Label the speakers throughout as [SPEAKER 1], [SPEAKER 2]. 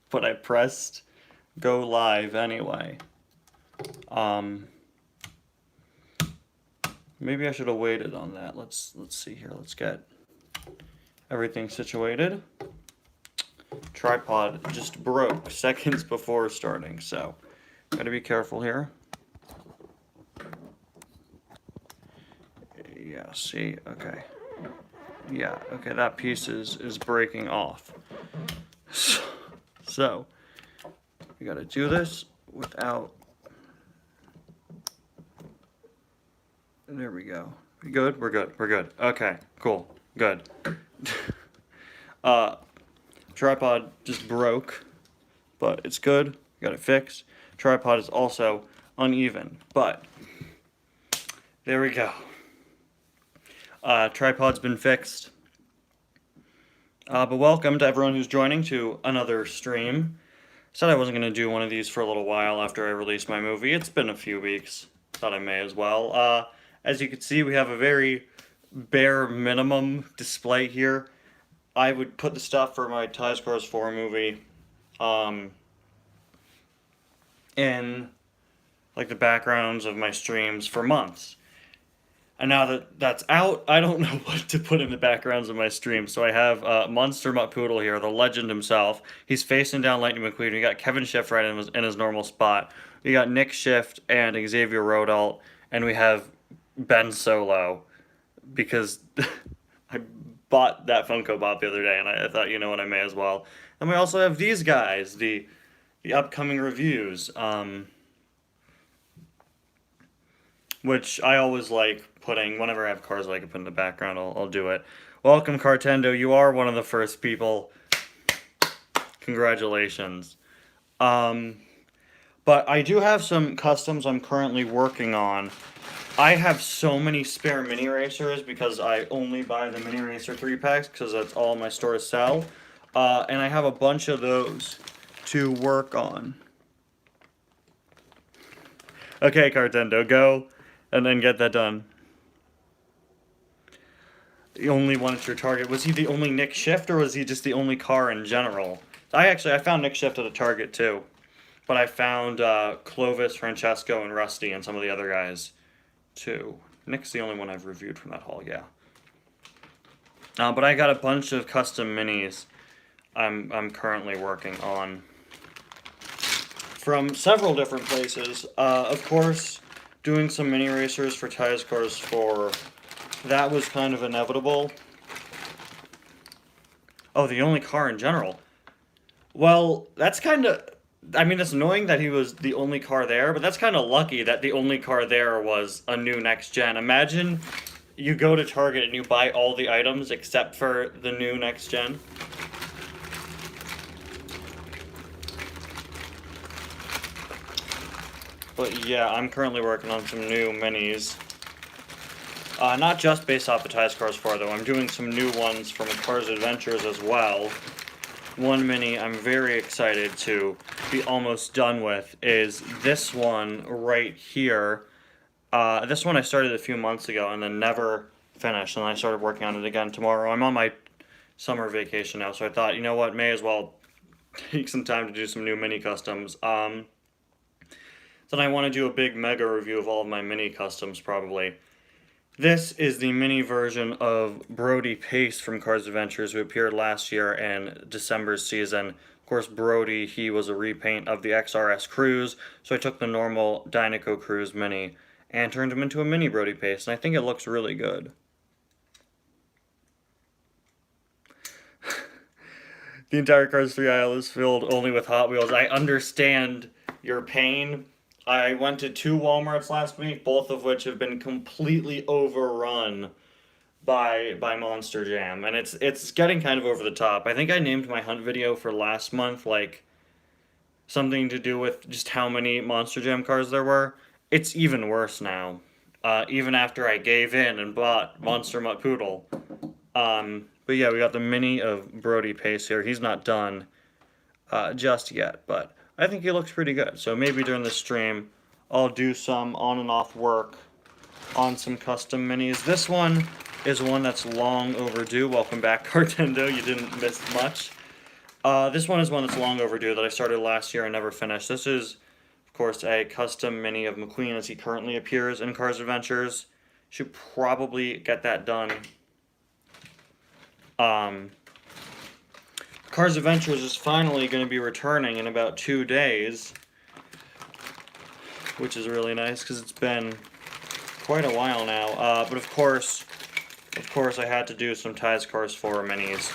[SPEAKER 1] but I pressed go live anyway. Maybe I should have waited on that. Let's see here. Let's get everything situated. Tripod just broke seconds before starting, so gotta be careful here. Yeah, see, okay. Yeah, okay, that piece is breaking off. So we gotta do this without. There we go. We good? We're good. We're good. Okay, cool. Good. Tripod just broke, but it's good. Got it fixed. Tripod is also uneven, but there we go. Tripod's been fixed. But welcome to everyone who's joining to another stream. Said I wasn't going to do one of these for a little while after I released my movie. It's been a few weeks. Thought I may as well. As you can see, we have a very bare minimum display here. I would put the stuff for my Ties Cars 4 movie in like the backgrounds of my streams for months. And now that that's out, I don't know what to put in the backgrounds of my streams. So I have Monster Mutt Poodle here, the legend himself. He's facing down Lightning McQueen. We got Kevin Schiff right in his normal spot. We got Nick Schiff and Xavier Rodalt. And we have Ben Solo. Because I bought that Funko Pop the other day, and I thought, you know what, I may as well. And we also have these guys, the upcoming reviews, which I always like putting, whenever I have cars I can put in the background, I'll do it. Welcome, Cartendo, you are one of the first people. Congratulations. But I do have some customs I'm currently working on. I have so many spare mini racers because I only buy the mini racer 3-packs because that's all my stores sell. And I have a bunch of those to work on. Okay, Cartendo, go and then get that done. The only one at your Target. Was he the only Nick Schiff or was he just the only car in general? I found Nick Schiff at a Target too. But I found Clovis, Francesco, and Rusty and some of the other guys too. Nick's the only one I've reviewed from that haul, yeah. But I got a bunch of custom minis I'm currently working on from several different places. Of course, doing some mini racers for Ties Cars 4, that was kind of inevitable. Oh, the only car in general. Well, that's kind of... I mean, it's annoying that he was the only car there, but that's kind of lucky that the only car there was a new next gen. Imagine you go to Target and you buy all the items except for the new next gen. But yeah, I'm currently working on some new minis. Not just based off the Ties Cars 4 though, I'm doing some new ones from Cars Adventures as well. One mini I'm very excited to be almost done with is this one right here. This one I started a few months ago and then never finished, and I started working on it again tomorrow. I'm on my summer vacation now, so I thought, you know what, may as well take some time to do some new mini customs. Then I want to do a big mega review of all of my mini customs probably. This is the mini version of Brody Pace from Cars Adventures, who appeared last year in December's season. Of course, Brody, he was a repaint of the XRS Cruise, so I took the normal Dynaco Cruise Mini and turned him into a mini Brody Pace, and I think it looks really good. The entire Cars 3 aisle is filled only with Hot Wheels. I understand your pain. I went to 2 Walmarts last week, both of which have been completely overrun by Monster Jam, and it's getting kind of over the top. I think I named my hunt video for last month like something to do with just how many Monster Jam cars there were. It's even worse now, even after I gave in and bought Monster Mutt Poodle. But yeah, we got the mini of Brody Pace here. He's not done just yet, but I think he looks pretty good. So maybe during the stream, I'll do some on and off work on some custom minis. This one is one that's long overdue. Welcome back, Cartendo. You didn't miss much. This one is one that's long overdue that I started last year and never finished. This is, of course, a custom mini of McQueen as he currently appears in Cars Adventures. Should probably get that done. Cars Adventures is finally going to be returning in about 2 days, which is really nice because it's been quite a while now. But of course, I had to do some Ties Cars 4 minis.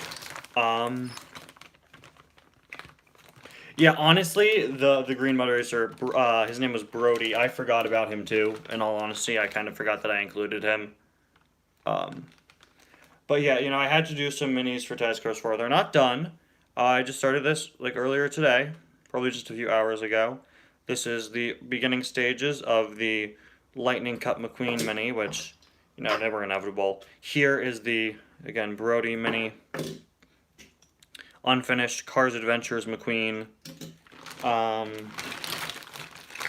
[SPEAKER 1] Yeah, honestly, the Green Mud Racer, his name was Brody. I forgot about him too. In all honesty, I kind of forgot that I included him. But yeah, you know, I had to do some minis for Ties Cars 4. They're not done. I just started this like earlier today, probably just a few hours ago. This is the beginning stages of the Lightning Cup McQueen mini, which, you know, never inevitable. Here is the, again, Brody mini. Unfinished Cars Adventures McQueen.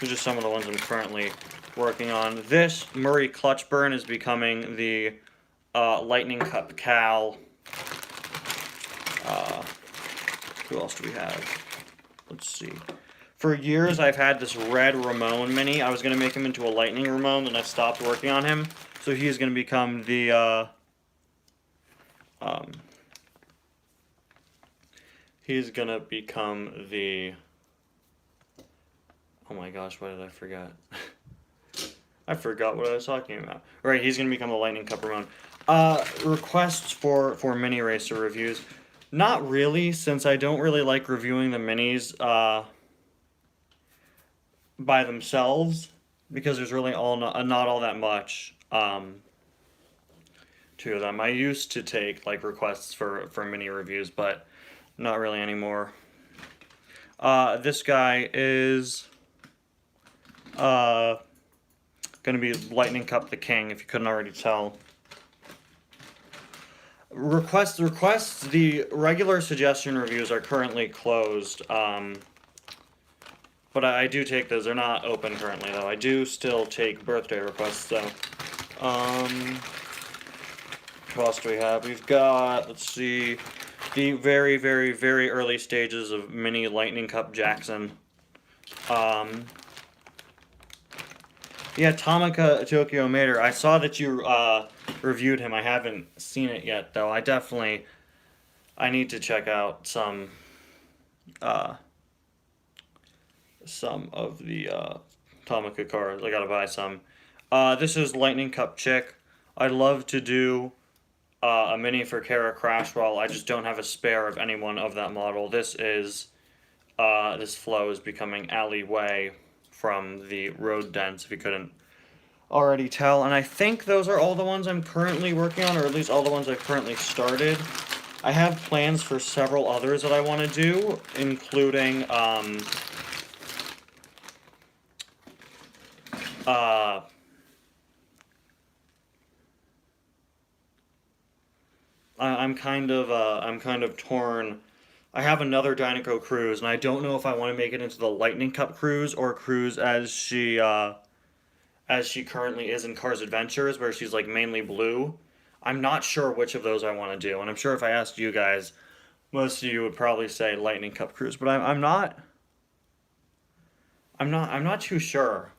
[SPEAKER 1] These are some of the ones I'm currently working on. This Murray Clutchburn is becoming the Lightning Cup Cal. Who else do we have? Let's see. For years, I've had this red Ramon mini. I was going to make him into a Lightning Ramon, and I stopped working on him. So he's going to become the, he's going to become the, oh my gosh, what did I forget? I forgot what I was talking about. Right, he's going to become the Lightning Cup Ramon. Requests for mini racer reviews. Not really, since I don't really like reviewing the minis, by themselves, because there's really not all that much to them. I used to take like requests for mini reviews, but not really anymore. This guy is gonna be Lightning Cup the King, if you couldn't already tell. Requests. The regular suggestion reviews are currently closed. But I do take those. They're not open currently, though. I do still take birthday requests, though. What else do we have? We've got, let's see, the very, very, very early stages of mini Lightning Cup Jackson. Yeah, Tamaka Tokyo Mater. I saw that you reviewed him. I haven't seen it yet, though. I need to check out some of the Tamaka cars. I gotta buy some. This is Lightning Cup Chick. I'd love to do a mini for Kara Crashwell. I just don't have a spare of anyone of that model. This flow is becoming Alleyway from the Road Dents, if you couldn't already tell. And I think those are all the ones I'm currently working on, or at least all the ones I've currently started. I have plans for several others that I want to do, including I'm kind of torn. I have another Dynaco cruise, and I don't know if I want to make it into the Lightning Cup cruise or cruise as she currently is in Cars Adventures, where she's like mainly blue. I'm not sure which of those I want to do, and I'm sure if I asked you guys, most of you would probably say Lightning Cup cruise, but I'm not too sure.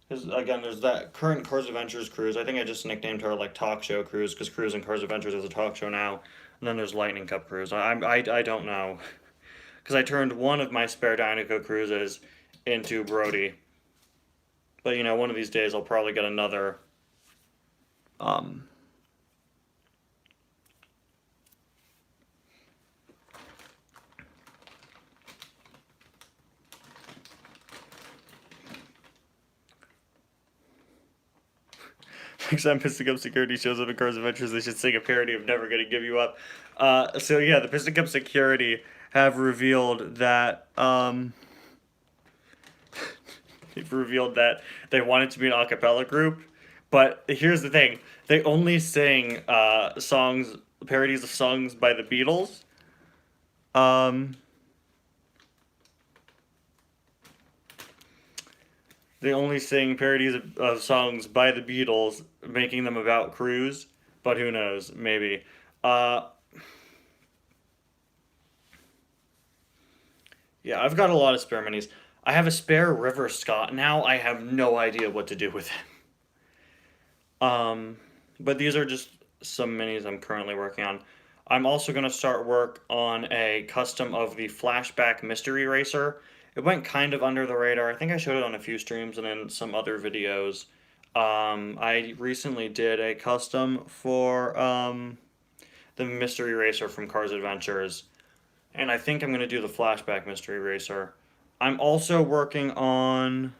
[SPEAKER 1] Because, again, there's that current Cars Adventures cruise. I think I just nicknamed her, like, Talk Show Cruise, because Cruise in Cars Adventures is a talk show now. And then there's Lightning Cup Cruise. I don't know. Because I turned one of my spare Dynaco cruises into Brody. But, you know, one of these days I'll probably get another, Next time Piston Cup Security shows up in Cars Adventures, they should sing a parody of Never Gonna Give You Up. So yeah, the Piston Cup Security have revealed that, they've revealed that they want it to be an a cappella group. But here's the thing, they only sing, parodies of songs by the Beatles. They only sing parodies of songs by the Beatles, making them about Cruise, but who knows, maybe. Yeah, I've got a lot of spare minis. I have a spare River Scott now. I have no idea what to do with it. But these are just some minis I'm currently working on. I'm also going to start work on a custom of the Flashback Mystery Racer. It went kind of under the radar. I think I showed it on a few streams and in some other videos. I recently did a custom for the Mystery Racer from Cars Adventures, and I think I'm going to do the Flashback Mystery Racer. I'm also working on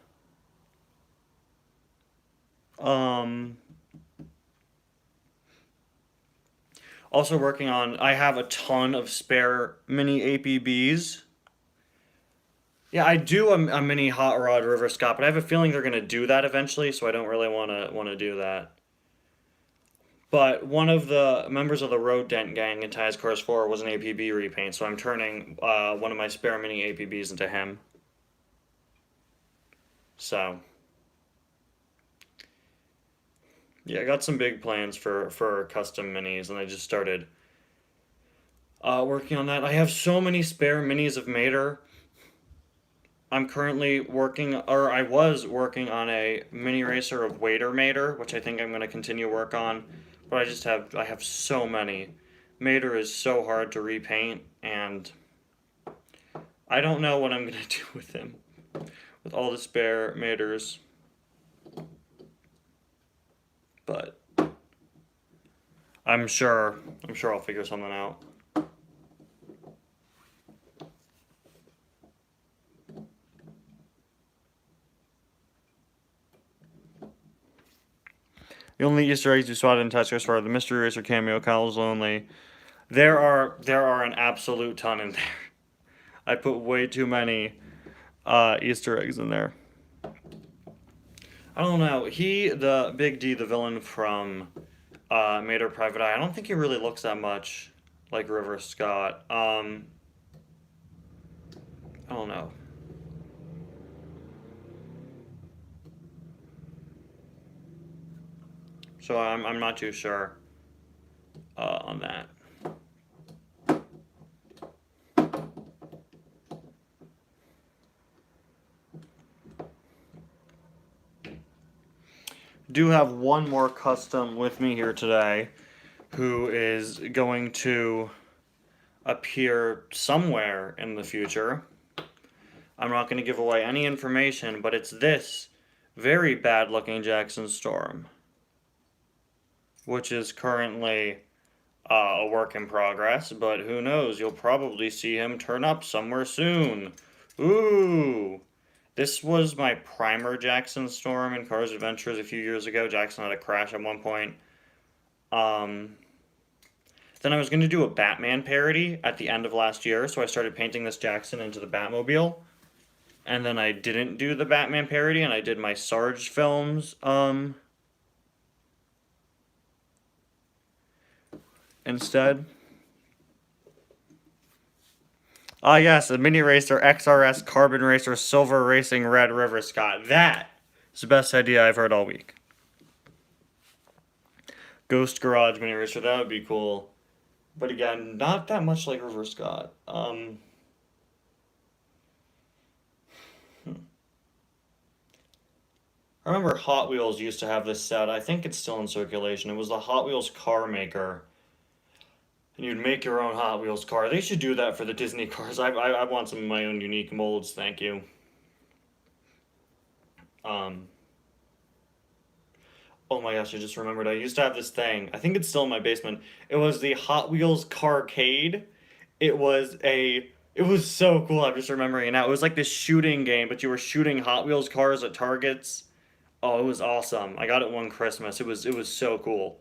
[SPEAKER 1] um, I have a ton of spare mini APBs. Yeah, I do a mini hot rod River Scott, but I have a feeling they're gonna do that eventually, so I don't really wanna do that. But one of the members of the Road Dent gang in Ties Cars 4 was an APB repaint, so I'm turning one of my spare mini APBs into him. So yeah, I got some big plans for custom minis, and I just started working on that. I have so many spare minis of Mater. I'm currently working, or I was working on a mini racer of Wader Mater, which I think I'm going to continue work on. But I have so many. Mater is so hard to repaint, and I don't know what I'm going to do with him. With all the spare Maters. But I'm sure I'll figure something out. The only Easter eggs you spotted in Tetris are the Mystery Racer cameo, Kyle's Lonely. There are an absolute ton in there. I put way too many Easter eggs in there. I don't know. The Big D, the villain from Mater Private Eye, I don't think he really looks that much like River Scott. I don't know. So I'm not too sure on that. Do have one more custom with me here today, who is going to appear somewhere in the future. I'm not going to give away any information, but it's this very bad looking Jackson Storm, which is currently a work in progress, but who knows, you'll probably see him turn up somewhere soon. Ooh! This was my primer Jackson Storm in Cars Adventures a few years ago. Jackson had a crash at one point. Then I was going to do a Batman parody at the end of last year, so I started painting this Jackson into the Batmobile. And then I didn't do the Batman parody, and I did my Sarge films, instead. Ah, yes, a Mini Racer XRS Carbon Racer Silver Racing Red River Scott. That is the best idea I've heard all week. Ghost Garage Mini Racer, that would be cool. But again, not that much like River Scott. I remember Hot Wheels used to have this set. I think it's still in circulation. It was the Hot Wheels car maker. And you'd make your own Hot Wheels car. They should do that for the Disney cars. I want some of my own unique molds, thank you. Oh my gosh, I just remembered. I used to have this thing. I think it's still in my basement. It was the Hot Wheels Carcade. It was so cool. I'm just remembering it now. It was like this shooting game, but you were shooting Hot Wheels cars at targets. Oh, it was awesome. I got it one Christmas. It was so cool.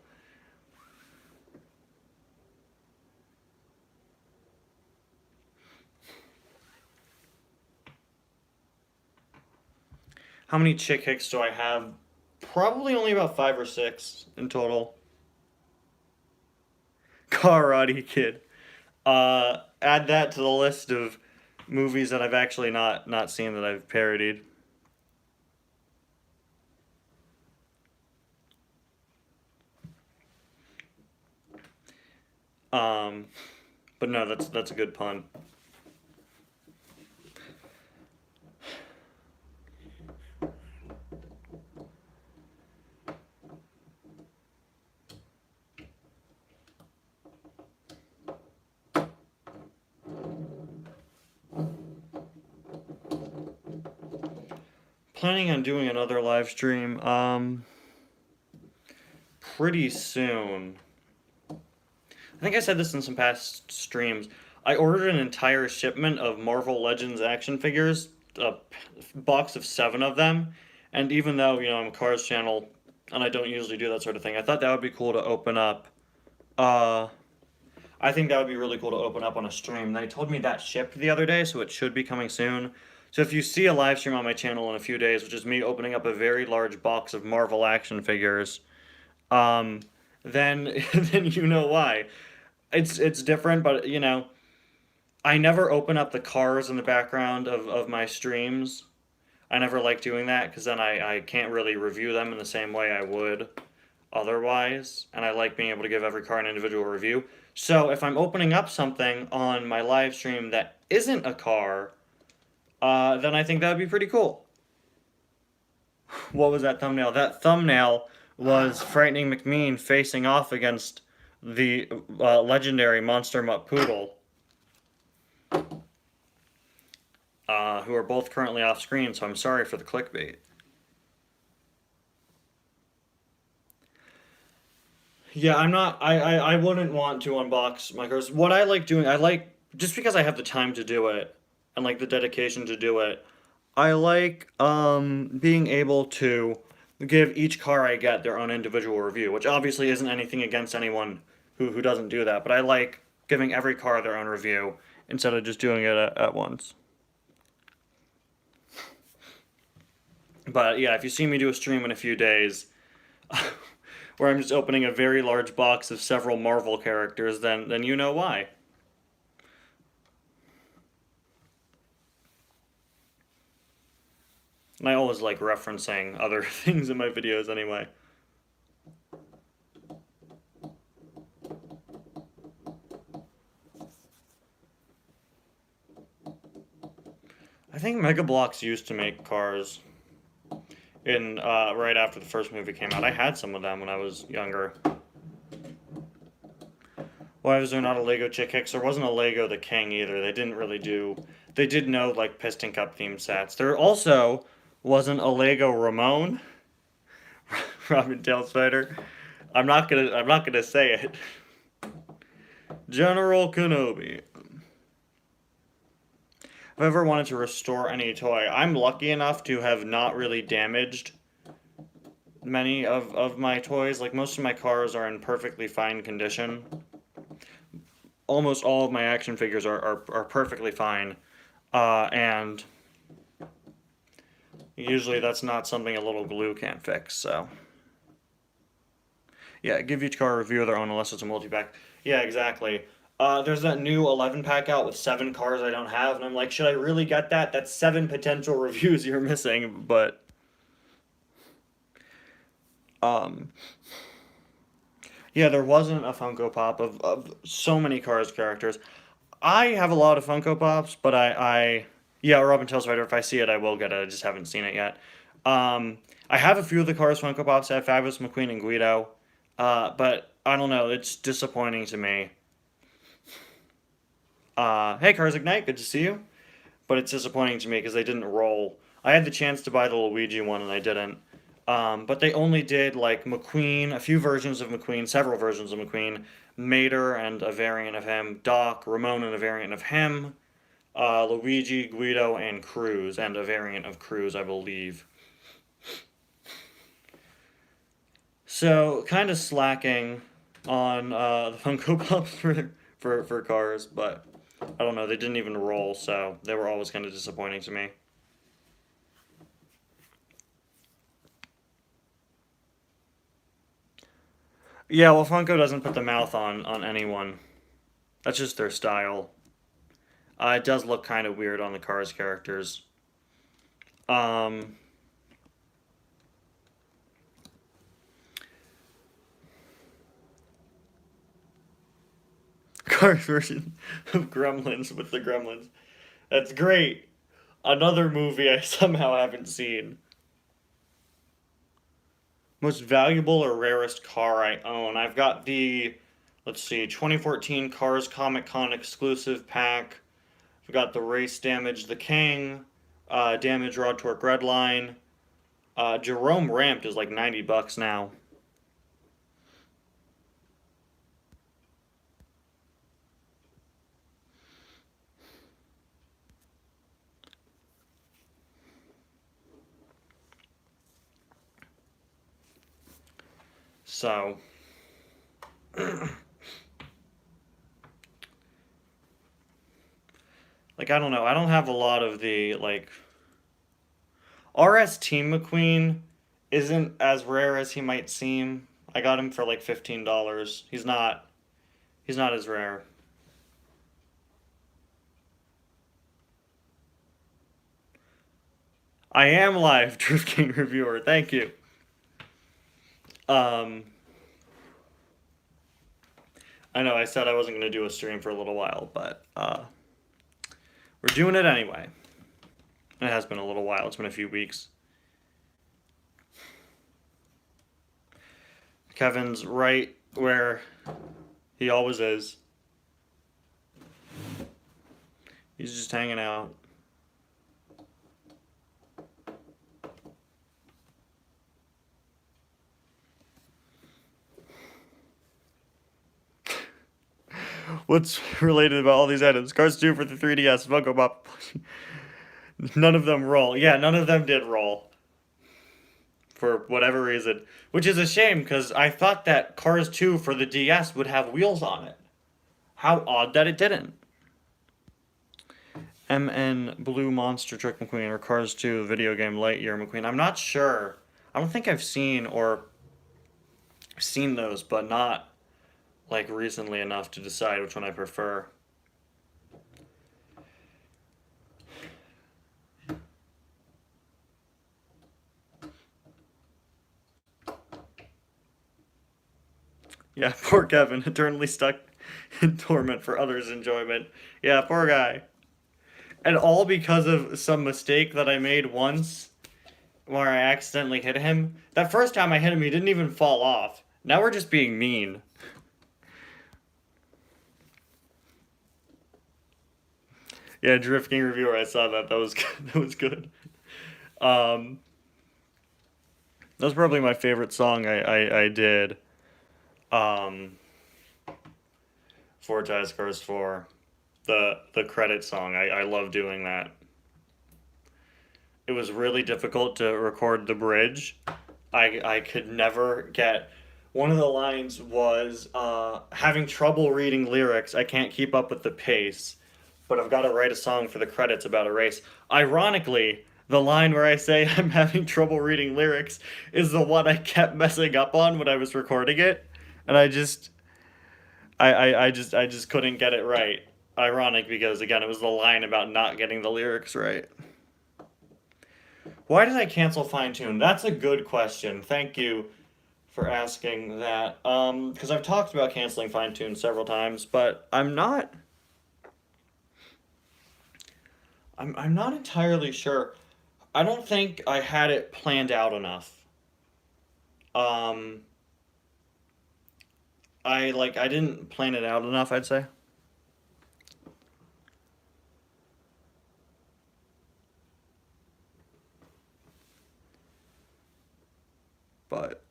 [SPEAKER 1] How many chick hicks do I have? Probably only about 5 or 6 in total. Karate Kid. Add that to the list of movies that I've actually not seen that I've parodied. But no, that's a good pun. planning on doing another live stream, pretty soon. I think I said this in some past streams. I ordered an entire shipment of Marvel Legends action figures, a box of 7 of them, and even though, I'm a Cars channel, and I don't usually do that sort of thing, I thought that would be cool to open up. I think that would be really cool to open up on a stream. They told me that shipped the other day, so it should be coming soon. So if you see a live stream on my channel in a few days, which is me opening up a very large box of Marvel action figures, then then you know why. It's different, but I never open up the cars in the background of my streams. I never like doing that because then I can't really review them in the same way I would otherwise, and I like being able to give every car an individual review. So if I'm opening up something on my live stream that isn't a car, then I think that would be pretty cool. What was that thumbnail? That thumbnail was Frightening McMean facing off against the legendary Monster Mutt Poodle, who are both currently off screen, so I'm sorry for the clickbait. Yeah, I wouldn't want to unbox my cars. What I like doing, just because I have the time to do it, and like the dedication to do it, I like being able to give each car I get their own individual review, which obviously isn't anything against anyone who doesn't do that, but I like giving every car their own review instead of just doing it at once. But yeah, if you see me do a stream in a few days, where I'm just opening a very large box of several Marvel characters, then you know why. And I always like referencing other things in my videos anyway. I think Mega Bloks used to make cars in right after the first movie came out. I had some of them when I was younger. Why was there not a Lego Chick Hicks? There wasn't a Lego the King either. They didn't really do... They did no, like, Piston Cup themed sets. There also wasn't a Lego Ramon. Robin Tail Spider. I'm not gonna say it. General Kenobi. If I ever wanted to restore any toy, I'm lucky enough to have not really damaged many of my toys. Like, most of my cars are in perfectly fine condition. Almost all of my action figures are perfectly fine. And usually that's not something a little glue can't fix, so. Yeah, give each car a review of their own unless it's a multi-pack. Yeah, exactly. There's that new 11-pack out with 7 cars I don't have, and I'm like, should I really get that? That's 7 potential reviews you're missing, but... Yeah, there wasn't a Funko Pop of so many Cars characters. I have a lot of Funko Pops, but yeah, Robin Tail Spider, if I see it, I will get it. I just haven't seen it yet. I have a few of the Cars Funko Pops. I have Fabulous McQueen and Guido. But I don't know, it's disappointing to me. Hey, Cars Ignite, good to see you. But it's disappointing to me because they didn't roll. I had the chance to buy the Luigi one and I didn't. But they only did, like, McQueen, a few versions of McQueen, several versions of McQueen, Mater and a variant of him, Doc, Ramon and a variant of him, Luigi, Guido, and Cruz, and a variant of Cruz, I believe. So, kind of slacking on the Funko Pops for Cars, but I don't know, they didn't even roll, so they were always kind of disappointing to me. Yeah, well, Funko doesn't put the mouth on anyone. That's just their style. It does look kind of weird on the Cars characters. Cars version of Gremlins with the Gremlins. That's great. Another movie I somehow haven't seen. Most valuable or rarest car I own. I've got the, let's see, 2014 Cars Comic Con exclusive pack. I've got the Race Damage the King, Damage Rod Torque Redline, Jerome Ramped is like $90 now. So, like, I don't know. I don't have a lot of the, like, RS Team McQueen isn't as rare as he might seem. I got him for like $15. He's not as rare. I am live, Drift King Reviewer. Thank you. I know I said I wasn't going to do a stream for a little while, but we're doing it anyway. It has been a little while. It's been a few weeks. Kevin's right where he always is. He's just hanging out. What's related about all these items? Cars 2 for the 3DS, Funko Pop. None of them roll. Yeah, none of them did roll. For whatever reason. Which is a shame, because I thought that Cars 2 for the DS would have wheels on it. How odd that it didn't. MN Blue Monster Truck McQueen or Cars 2 video game Lightyear McQueen. I'm not sure. I don't think I've seen those, but not like recently enough to decide which one I prefer. Yeah, poor Kevin, eternally stuck in torment for others' enjoyment. Yeah, poor guy. And all because of some mistake that I made once where I accidentally hit him. That first time I hit him, he didn't even fall off. Now we're just being mean. Yeah, Drift King Reviewer, I saw that. That was good. That was good. That was probably my favorite song I did. For Ties Cars 4. The credit song. I love doing that. It was really difficult to record the bridge. I could never get... One of the lines was, having trouble reading lyrics. I can't keep up with the pace. But I've got to write a song for the credits about a race. Ironically, the line where I say I'm having trouble reading lyrics is the one I kept messing up on when I was recording it. And I just couldn't get it right. Ironic because, again, it was the line about not getting the lyrics right. Why did I cancel Fine Tune? That's a good question. Thank you for asking that. Because I've talked about canceling Fine Tune several times, but I'm not entirely sure. I don't think I had it planned out enough. I didn't plan it out enough, I'd say. But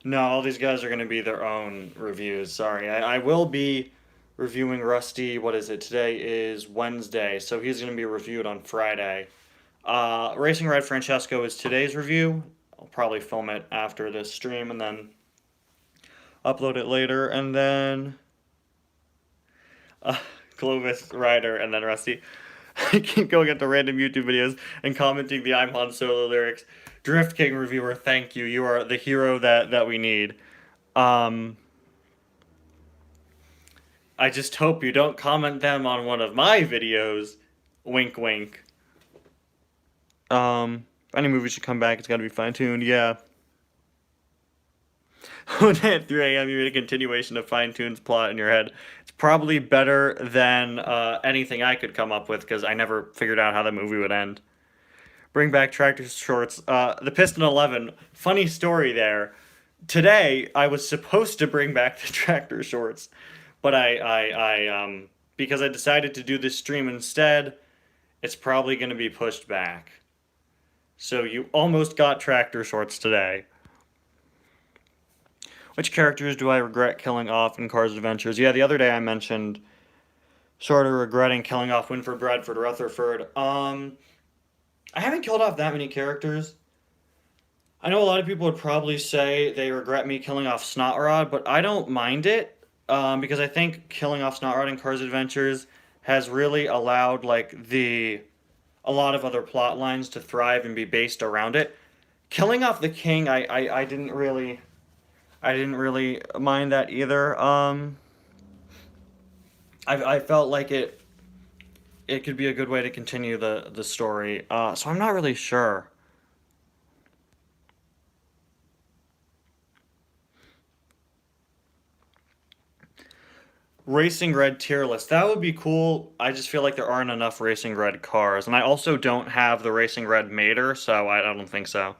[SPEAKER 1] no, all these guys are going to be their own reviews. Sorry. I will be reviewing Rusty. What is it? Today is Wednesday, so he's going to be reviewed on Friday. Racing Red Francesco is today's review. I'll probably film it after this stream and then upload it later. And then Clovis, Ryder, and then Rusty. I keep going at the random YouTube videos and commenting the I'm Han Solo lyrics. Drift King Reviewer, thank you. You are the hero that we need. I just hope you don't comment them on one of my videos. Wink, wink. Any movie should come back. It's got to be fine-tuned. Yeah. One day at 3 a.m. you read a continuation of Fine-Tuned's plot in your head. It's probably better than anything I could come up with because I never figured out how the movie would end. Bring back tractor shorts. The Piston 11. Funny story there. Today, I was supposed to bring back the tractor shorts, but I because I decided to do this stream instead, it's probably going to be pushed back. So you almost got Tractor Shorts today. Which characters do I regret killing off in Cars Adventures? Yeah, the other day I mentioned sort of regretting killing off Winford, Bradford, Rutherford. I haven't killed off that many characters. I know a lot of people would probably say they regret me killing off Snotrod, but I don't mind it, because I think killing off Snotrod in Cars Adventures has really allowed a lot of other plot lines to thrive and be based around it. Killing off the king, I didn't really mind that either. I felt like it could be a good way to continue the story. So I'm not really sure. Racing Red tier list. That would be cool. I just feel like there aren't enough Racing Red cars. And I also don't have the Racing Red Mater, so I don't think so.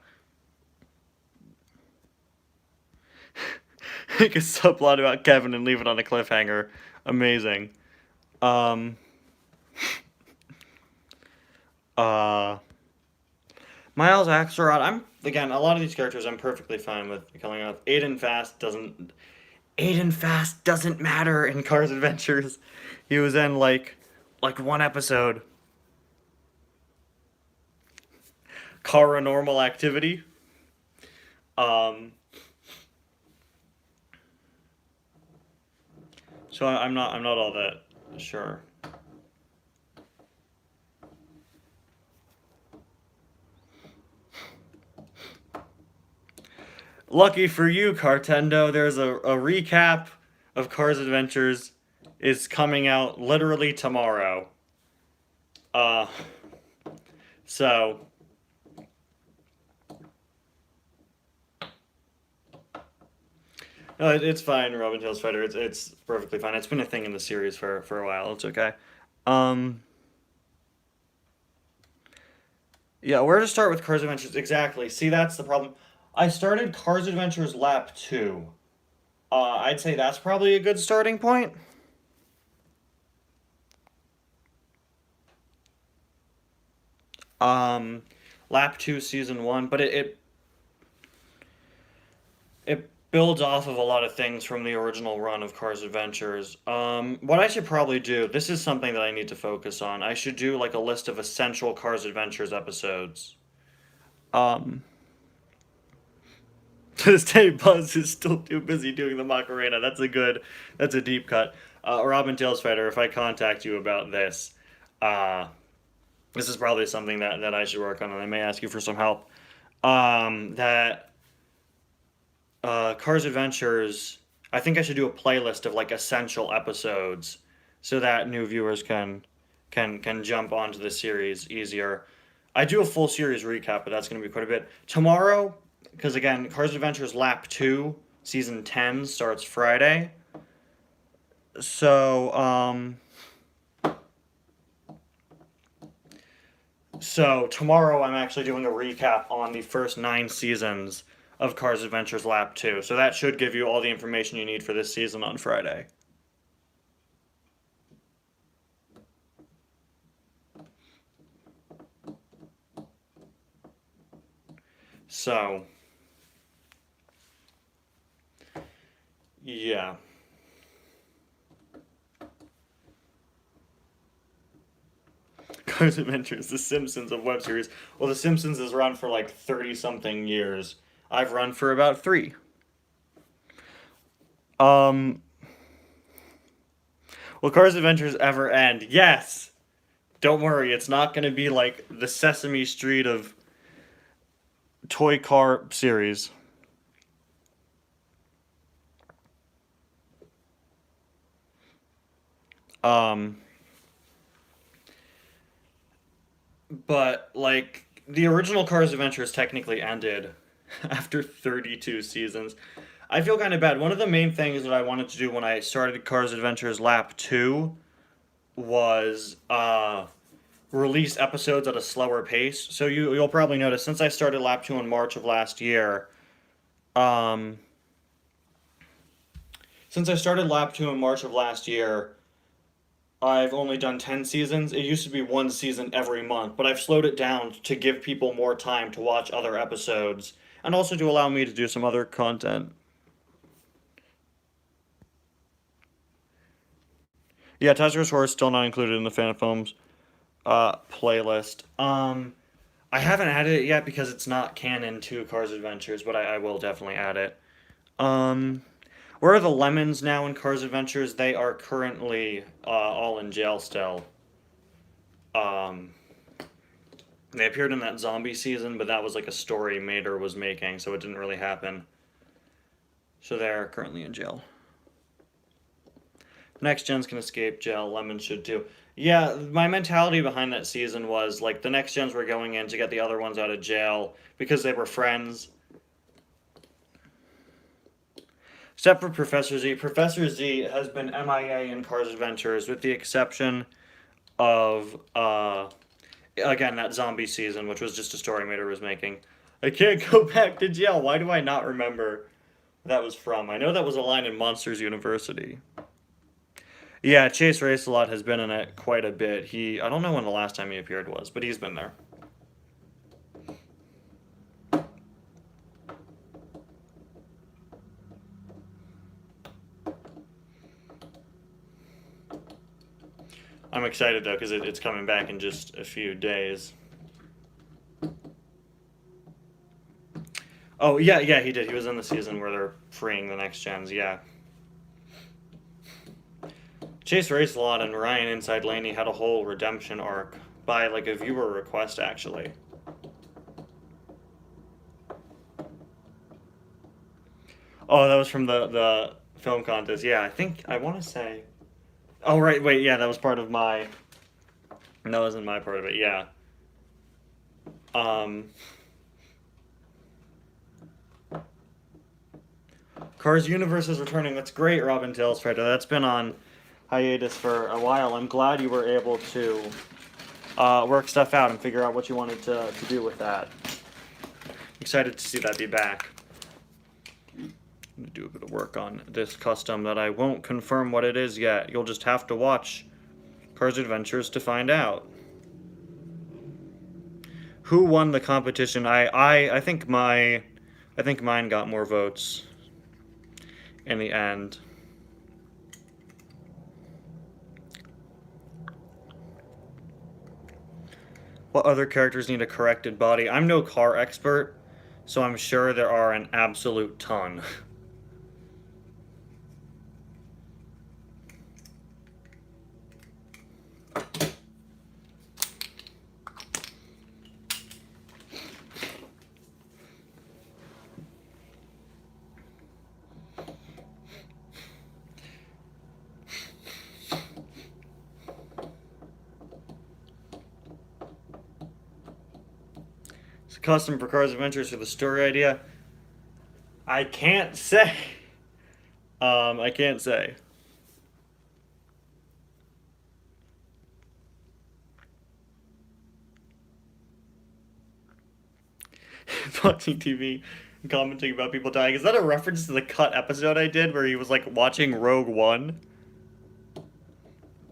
[SPEAKER 1] Make a subplot about Kevin and leave it on a cliffhanger. Amazing. Um, uh, Miles Axelrod. Again, a lot of these characters I'm perfectly fine with killing off. Aiden Fast doesn't matter in Cars Adventures. He was in like one episode. Paranormal Activity. Um, so I'm not all that sure. Lucky for you, Cartendo, there's a recap of Cars Adventures is coming out literally tomorrow. Uh, so no, it's fine, Robin Tails Fighter. It's perfectly fine. It's been a thing in the series for a while. It's okay. Um, yeah, where to start with Cars Adventures? Exactly. See, that's the problem. I started Cars Adventures Lap 2. I'd say that's probably a good starting point. Um, Lap 2 Season 1, but it builds off of a lot of things from the original run of Cars Adventures. What I should probably do, this is something that I need to focus on. I should do like a list of essential Cars Adventures episodes. Um, to this day, Buzz is still too busy doing the Macarena. That's a deep cut. Robin Tails Fighter, if I contact you about this, uh, this is probably something that I should work on, and I may ask you for some help. That Cars Adventures, I think I should do a playlist of like essential episodes, so that new viewers can jump onto the series easier. I do a full series recap, but that's going to be quite a bit tomorrow. Because again, Cars Adventures Lap 2 Season 10 starts Friday. So tomorrow I'm actually doing a recap on the first 9 seasons of Cars Adventures Lap 2. So that should give you all the information you need for this season on Friday. So, yeah. Cars Adventures, The Simpsons of web series. Well, The Simpsons has run for like 30 something years. I've run for about 3. Um, will Cars Adventures ever end? Yes! Don't worry, it's not going to be like the Sesame Street of toy car series. Um, but like the original Cars Adventures technically ended after 32 seasons. I feel kind of bad. One of the main things that I wanted to do when I started Cars Adventures Lap 2 was release episodes at a slower pace. So you'll probably notice since I started Lap 2 in March of last year, um, since I started Lap 2 in March of last year, I've only done 10 seasons. It used to be one season every month, but I've slowed it down to give people more time to watch other episodes and also to allow me to do some other content. Yeah, Tazra's Horror is still not included in the fan films playlist. I haven't added it yet because it's not canon to Cars Adventures, but I will definitely add it. Um, where are the lemons now in Cars Adventures? They are currently all in jail still. Um, they appeared in that zombie season, but that was like a story Mater was making, so it didn't really happen. So they're currently in jail. Next gens can escape jail, lemons should too. Yeah, my mentality behind that season was like the next gens were going in to get the other ones out of jail because they were friends. Except for Professor Z. Professor Z has been MIA in Cars Adventures with the exception of, again, that zombie season, which was just a story Mater was making. I can't go back to jail. Why do I not remember where that was from? I know that was a line in Monsters University. Yeah, Chase Racelot has been in it quite a bit. I don't know when the last time he appeared was, but he's been there. I'm excited though because it's coming back in just a few days. Oh yeah, he did. He was in the season where they're freeing the next gens. Yeah. Chase Racelot and Ryan Inside Laney had a whole redemption arc by like a viewer request actually. Oh, that was from the film contest. Yeah, I want to say. Oh right, wait, yeah, that was part of my. That wasn't my part of it. Yeah. Um. Cars Universe is returning. That's great, Robin Tales Fighter. That's been on hiatus for a while. I'm glad you were able to work stuff out and figure out what you wanted to do with that. Excited to see that be back. I'm gonna do a bit of work on this custom that I won't confirm what it is yet. You'll just have to watch Cars Adventures to find out. Who won the competition? I think mine got more votes in the end. What other characters need a corrected body? I'm no car expert, so I'm sure there are an absolute ton. It's a custom for Cars Adventures for the story idea. I can't say. I can't say. Watching TV and commenting about people dying. Is that a reference to the cut episode I did where he was like watching Rogue One?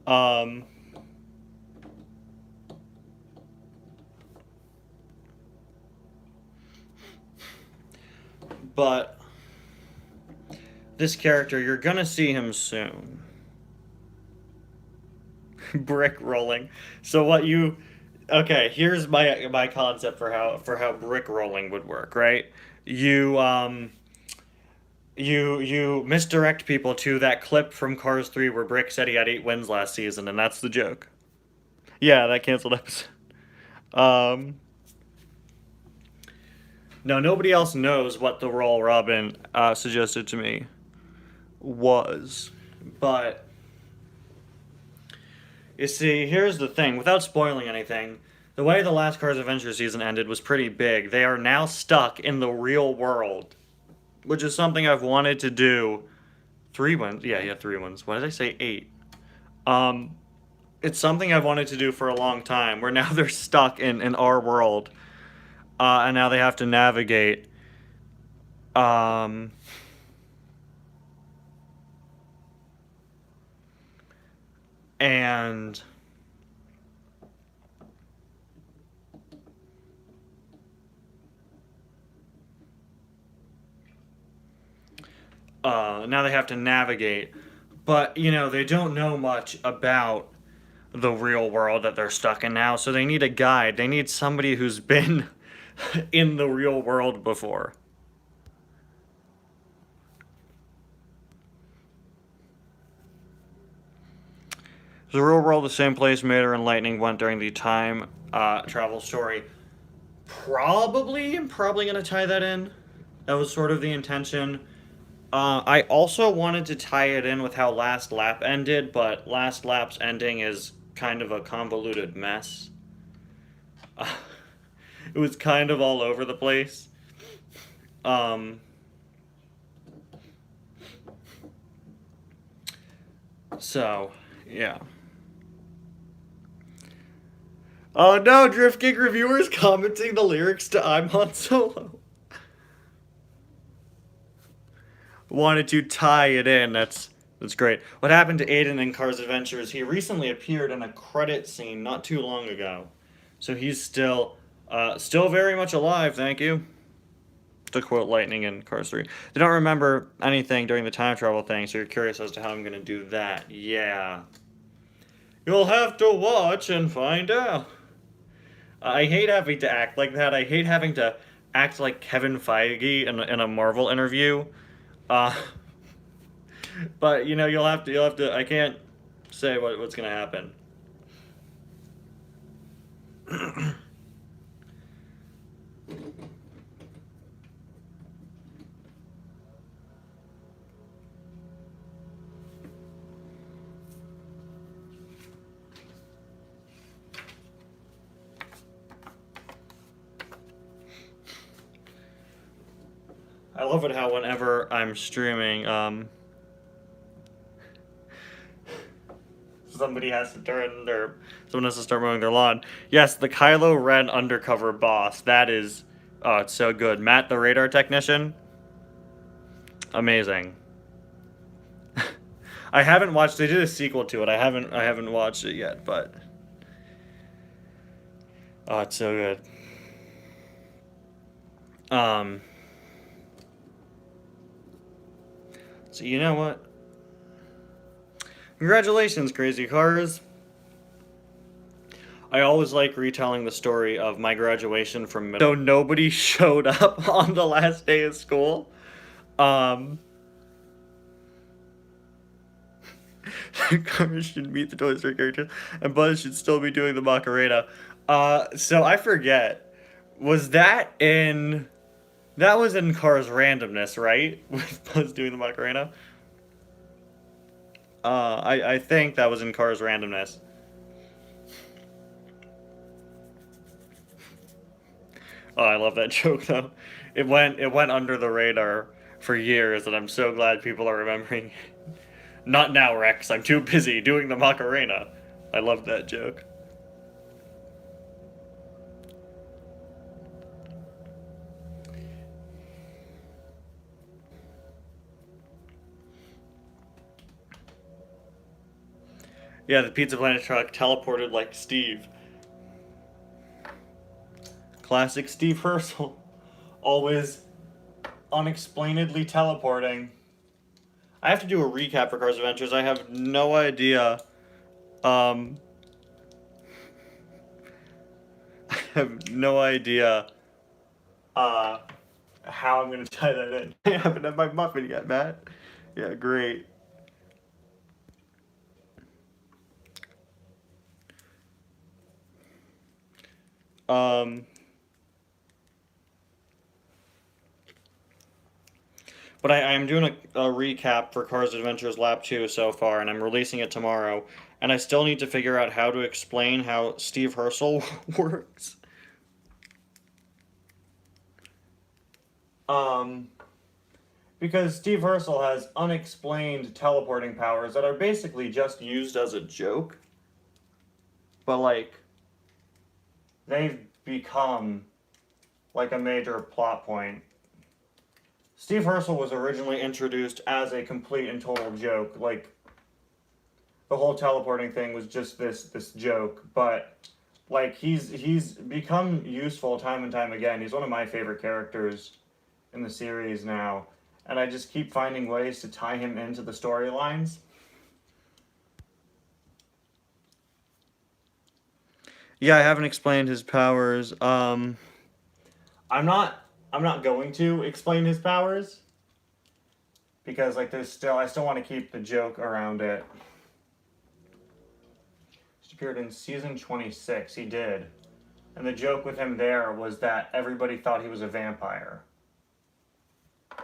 [SPEAKER 1] Um. But this character, you're gonna see him soon. Brick rolling. So what you okay, here's my concept for how brick rolling would work, right? You you misdirect people to that clip from Cars 3 where Brick said he had 8 wins last season, and that's the joke. Yeah, that canceled episode. Um No, nobody else knows what the role Robin suggested to me was. But you see, here's the thing. Without spoiling anything, the way the last Cars Adventure season ended was pretty big. They are now stuck in the real world, which is something I've wanted to do. 3 wins. Yeah, 3 wins. Why did I say 8? It's something I've wanted to do for a long time, where now they're stuck in our world. And now they have to navigate. And now they have to navigate. But, you know, they don't know much about the real world that they're stuck in now, so they need a guide. They need somebody who's been in the real world before. The real world, the same place Mater and Lightning went during the time travel story. I'm probably gonna tie that in. That was sort of the intention. I also wanted to tie it in with how Last Lap ended, but Last Lap's ending is kind of a convoluted mess. It was kind of all over the place. So, yeah. Oh no, Drift Geek reviewers commenting the lyrics to I'm Han Solo. Wanted to tie it in. That's great. What happened to Aiden in Cars Adventures? He recently appeared in a credit scene not too long ago, so he's still very much alive. Thank you. To quote Lightning in Cars 3. They don't remember anything during the time travel thing, so you're curious as to how I'm gonna do that. Yeah. You'll have to watch and find out. I hate having to act like that. I hate having to act like Kevin Feige in a Marvel interview. Uh, but you know, you'll have to. I can't say what's gonna happen. I love it how whenever I'm streaming, someone has to start mowing their lawn. Yes, the Kylo Ren undercover boss. That is, oh, it's so good. Matt, the radar technician. Amazing. I haven't watched. They did a sequel to it. I haven't watched it yet, but oh, it's so good. So you know what? Congratulations, Crazy Cars. I always like retelling the story of my graduation from middle. So nobody showed up on the last day of school. Cars should meet the Toy Story characters, and Buzz should still be doing the Macarena. So I forget. Was that in... That was in Cars Randomness, right? With Buzz doing the Macarena? I think that was in Cars Randomness. Oh, I love that joke though. It went under the radar for years, and I'm so glad people are remembering. Not now, Rex. I'm too busy doing the Macarena. I love that joke. Yeah, the Pizza Planet truck teleported like Steve. Classic Steve Herschel. Always unexplainedly teleporting. I have to do a recap for Cars Adventures. I have no idea. I have no idea how I'm going to tie that in. I haven't had my muffin yet, Matt. Yeah, great. But I'm doing a recap for Cars Adventures Lap 2 so far, and I'm releasing it tomorrow. And I still need to figure out how to explain how Steve Herschel works. Because Steve Herschel has unexplained teleporting powers that are basically just used as a joke. But, like, they've become, like, a major plot point. Steve Herschel was originally introduced as a complete and total joke. Like, the whole teleporting thing was just this joke, but like he's become useful time and time again. He's one of my favorite characters in the series now, and I just keep finding ways to tie him into the storylines. Yeah, I haven't explained his powers. I'm not I'm not going to explain his powers because like I still want to keep the joke around it. He appeared in season 26. He did. And the joke with him there was that everybody thought he was a vampire.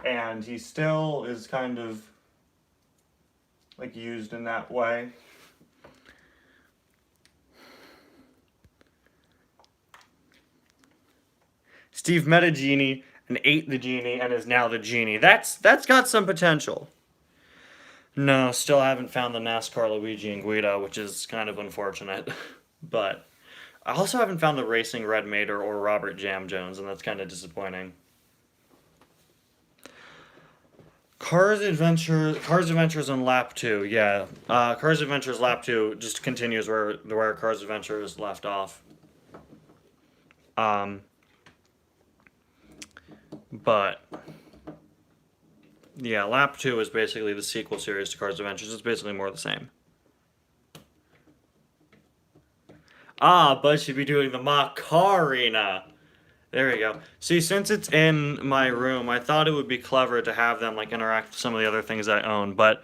[SPEAKER 1] And he still is kind of like used in that way. Steve met a genie and ate the genie and is now the genie. That's got some potential. No, still haven't found the NASCAR Luigi and Guido, which is kind of unfortunate. But I also haven't found the Racing Red Mater or Robert Jam Jones, and that's kind of disappointing. Cars Adventures on Lap 2, yeah. Cars Adventures Lap 2 just continues where Cars Adventures left off. But yeah, Lap 2 is basically the sequel series to Cars Adventures. It's basically more the same. Bud should be doing the Macarena. There we go. See, since it's in my room, I thought it would be clever to have them like interact with some of the other things I own, but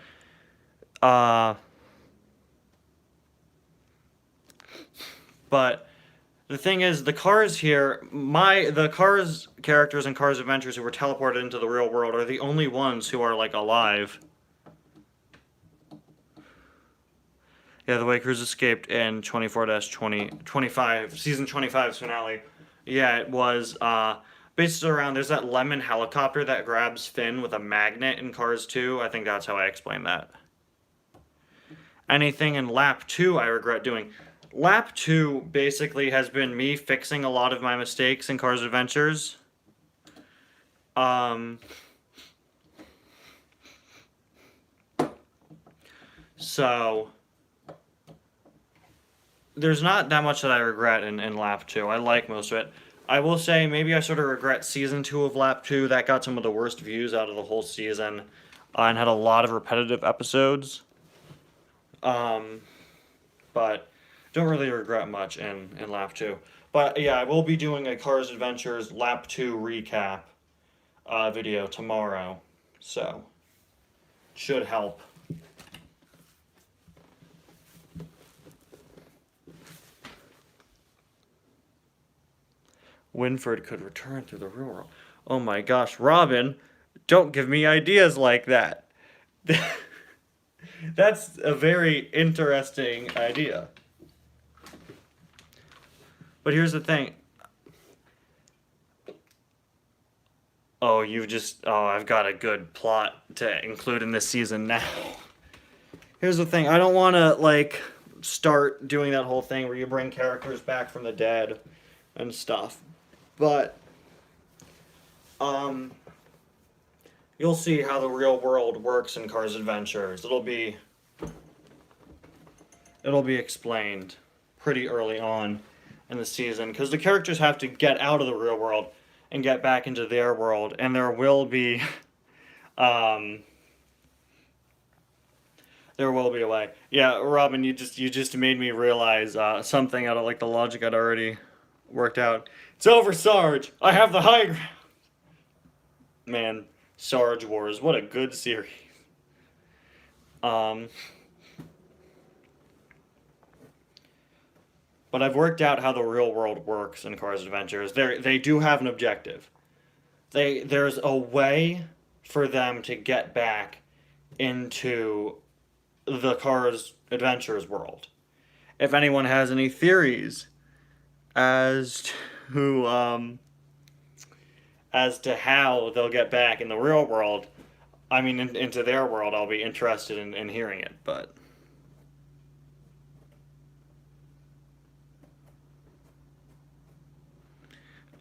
[SPEAKER 1] the thing is, the cars here, the Cars characters in Cars Adventures who were teleported into the real world are the only ones who are like alive. Yeah, the way Cruz escaped in 24-25, season 25's finale. Yeah, it was based around, there's that lemon helicopter that grabs Finn with a magnet in Cars 2. I think that's how I explained that. Anything in Lap 2 I regret doing. Lap 2 basically has been me fixing a lot of my mistakes in Cars Adventures. So there's not that much that I regret in Lap 2. I like most of it. I will say maybe I sort of regret Season 2 of Lap 2. That got some of the worst views out of the whole season and had a lot of repetitive episodes. But don't really regret much in Lap 2. But yeah, I will be doing a Cars Adventures Lap 2 recap video tomorrow. So, should help. Winford could return through the real world. Oh my gosh, Robin, don't give me ideas like that. That's a very interesting idea. But here's the thing. Oh, I've got a good plot to include in this season now. Here's the thing. I don't want to, like, start doing that whole thing where you bring characters back from the dead and stuff. But, you'll see how the real world works in Cars Adventures. It'll be explained pretty early on in the season, because the characters have to get out of the real world and get back into their world, and there will be a way. Yeah, Robin, you just made me realize something out of like the logic I'd already worked out. It's over, Sarge. I have the high ground. Man, Sarge Wars, what a good series. But I've worked out how the real world works in Cars Adventures. They do have an objective. There's a way for them to get back into the Cars Adventures world. If anyone has any theories as to how they'll get back in the real world, I mean into their world, I'll be interested in hearing it, but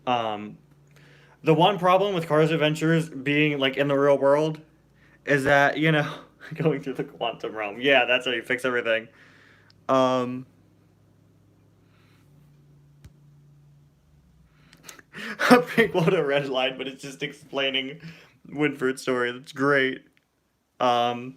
[SPEAKER 1] the one problem with Cars Adventures being like in the real world is that, Going through the quantum realm. Yeah, that's how you fix everything. Um, a pink one, a red line, but it's just explaining Winford's story. That's great. Um,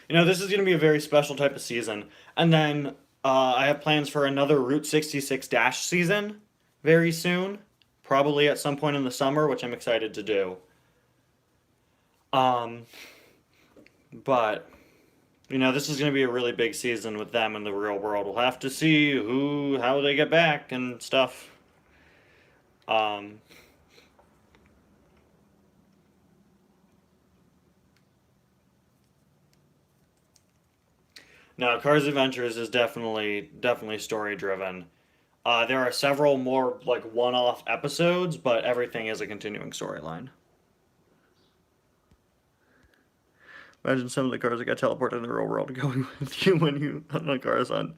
[SPEAKER 1] this is going to be a very special type of season. And then I have plans for another Route 66 Dash season very soon. Probably at some point in the summer, which I'm excited to do. Um, but, this is going to be a really big season with them in the real world. We'll have to see how they get back and stuff. Um, no, Cars Adventures is definitely story driven. There are several more like one-off episodes, but everything is a continuing storyline. Imagine some of the cars that got teleported in the real world going with you when you on a car on.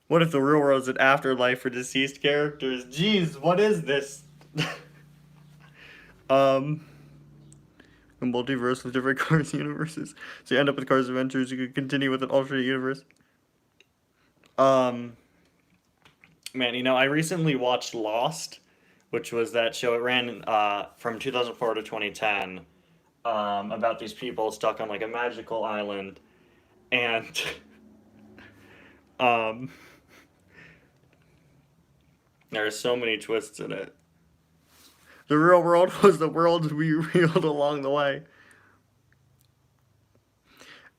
[SPEAKER 1] What if the real world is an afterlife for deceased characters? Jeez, what is this? A multiverse with different Cars universes. So you end up with Cars Adventures, you could continue with an alternate universe. Man, I recently watched Lost, which was that show. It ran from 2004 to 2010, about these people stuck on like a magical island, and um, there are so many twists in it. The real world was the world we revealed along the way.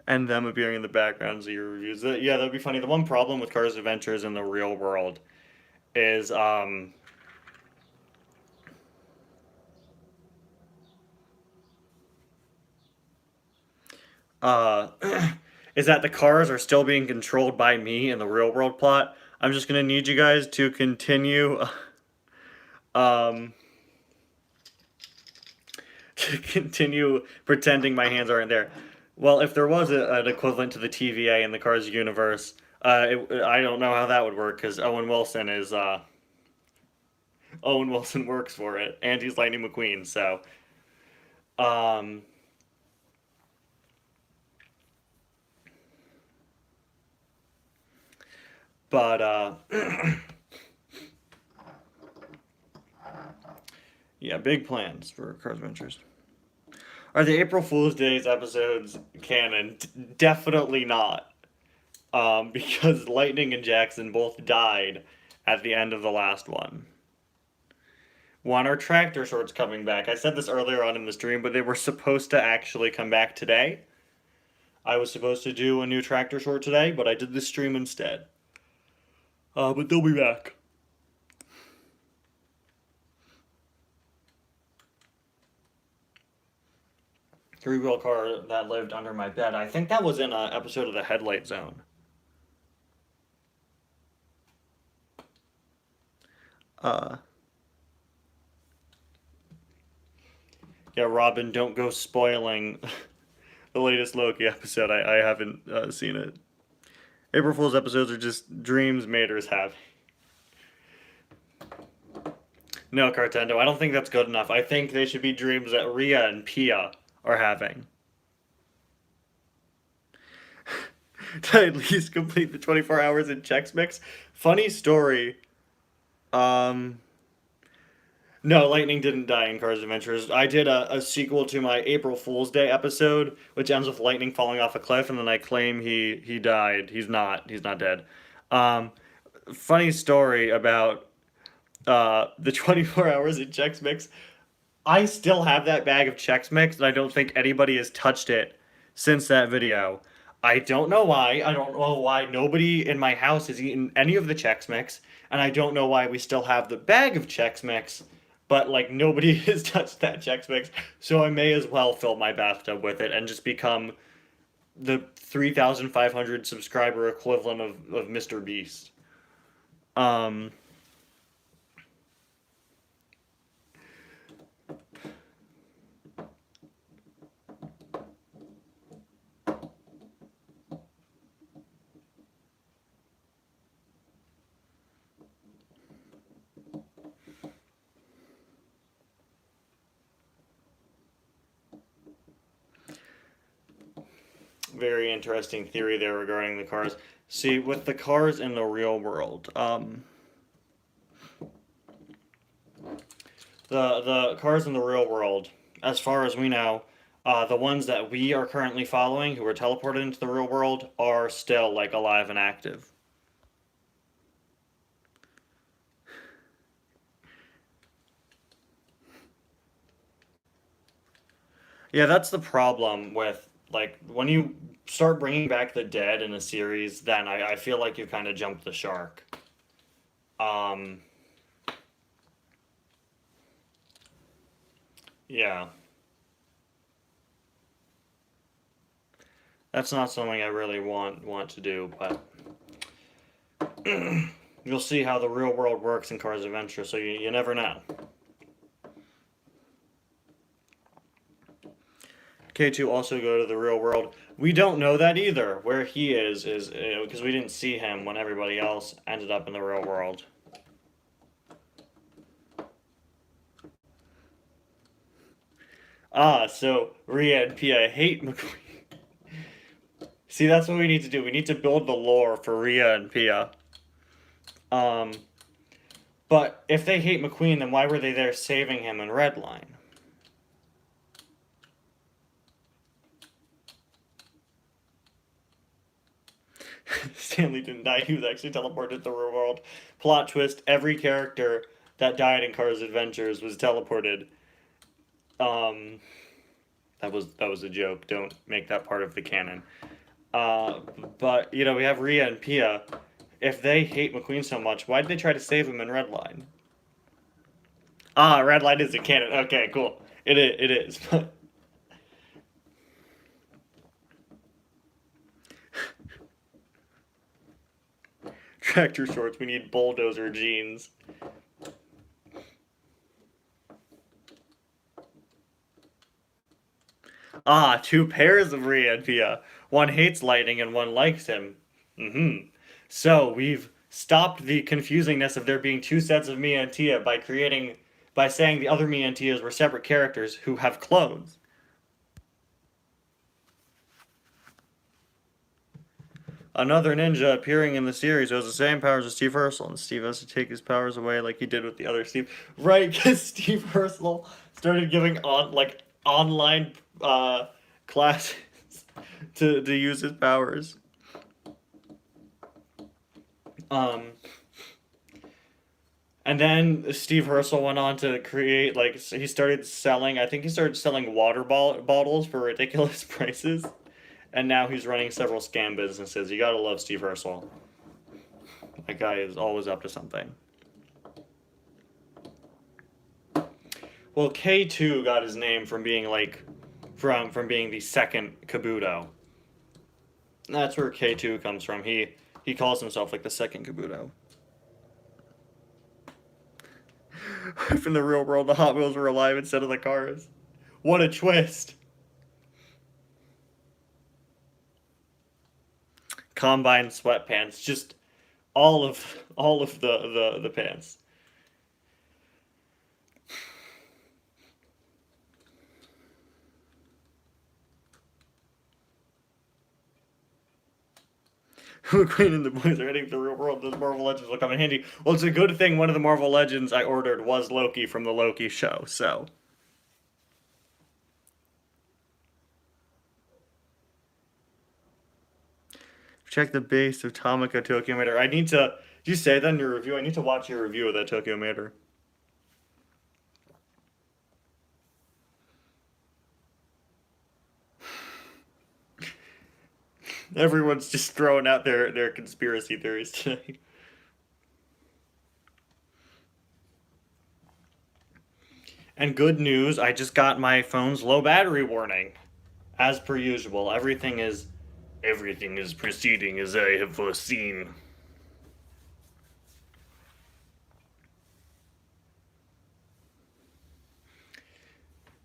[SPEAKER 1] And them appearing in the backgrounds of your reviews. Yeah, that'd be funny. The one problem with Cars Adventures in the real world is is that the cars are still being controlled by me in the real world plot. I'm just gonna need you guys to continue to continue pretending my hands aren't there. Well, if there was an equivalent to the TVA in the Cars universe, I don't know how that would work because Owen Wilson works for it, and he's Lightning McQueen. So, um, but yeah, big plans for Cars Adventures. Are the April Fool's Days episodes canon? Definitely not. Because Lightning and Jackson both died at the end of the last one. One, are tractor shorts coming back? I said this earlier on in the stream, but they were supposed to actually come back today. I was supposed to do a new tractor short today, but I did the stream instead. But they'll be back. Three-wheel car that lived under my bed. I think that was in an episode of the Headlight Zone. Yeah, Robin, don't go spoiling the latest Loki episode. I haven't seen it. April Fool's episodes are just dreams Mater's have. No, Cartendo, I don't think that's good enough. I think they should be dreams that Rhea and Pia are having. To at least complete the 24 hours in Chex Mix. Funny story. No, Lightning didn't die in Cars Adventures. I did a sequel to my April Fool's Day episode, which ends with Lightning falling off a cliff, and then I claim he died. He's not dead. Funny story about the 24 hours in Chex Mix. I still have that bag of Chex Mix, and I don't think anybody has touched it since that video. I don't know why. I don't know why nobody in my house has eaten any of the Chex Mix, and I don't know why we still have the bag of Chex Mix, but like nobody has touched that Chex Mix, so I may as well fill my bathtub with it and just become the 3,500 subscriber equivalent of Mr. Beast. very interesting theory there regarding the cars. See, with the cars in the real world, the cars in the real world, as far as we know, the ones that we are currently following, who were teleported into the real world, are still like alive and active. Yeah, that's the problem with, like, when you start bringing back the dead in a series, then I feel like you kind of jumped the shark. Um, yeah. That's not something I really want to do, but you'll see how the real world works in Cars Adventure, so you never know. K2 also go to the real world. We don't know that either. Where he is because we didn't see him when everybody else ended up in the real world. Ah, so Rhea and Pia hate McQueen. See, that's what we need to do. We need to build the lore for Rhea and Pia. But if they hate McQueen, then why were they there saving him in Redline? Stanley didn't die. He was actually teleported to the real world. Plot twist: every character that died in Cars Adventures was teleported. That was a joke. Don't make that part of the canon. But you know, we have Rhea and Pia. If they hate McQueen so much, why did they try to save him in Redline? Ah, Redline is a canon. Okay, cool. It is. Tractor shorts. We need bulldozer jeans. Ah, two pairs of Rhea and Pia. One hates lightning and one likes him. So we've stopped the confusingness of there being two sets of Mia and Tia by saying the other Mia and Tias were separate characters who have clones. Another ninja appearing in the series who has the same powers as Steve Urkel, and Steve has to take his powers away like he did with the other Steve. Right, because Steve Urkel started giving online classes to use his powers. And then Steve Urkel went on to create, like, he started selling, I think he started selling water bottles for ridiculous prices. And now he's running several scam businesses. You gotta love Steve Urkel. That guy is always up to something. Well, K2 got his name from being like from being the second Kabuto. That's where K2 comes from. He calls himself like the second Kabuto. If in the real world the Hot Wheels were alive instead of the cars. What a twist. Combine sweatpants, just all of the pants. McQueen and the boys are heading to the real world. Those Marvel Legends will come in handy. Well, it's a good thing one of the Marvel Legends I ordered was Loki from the Loki show, so. Check the base of Tamako Tokyo Mater. I need to. Did you say that in your review? I need to watch your review of that Tokyo Mater. Everyone's just throwing out their conspiracy theories today. And good news, I just got my phone's low battery warning. As per usual, everything is proceeding as I have foreseen.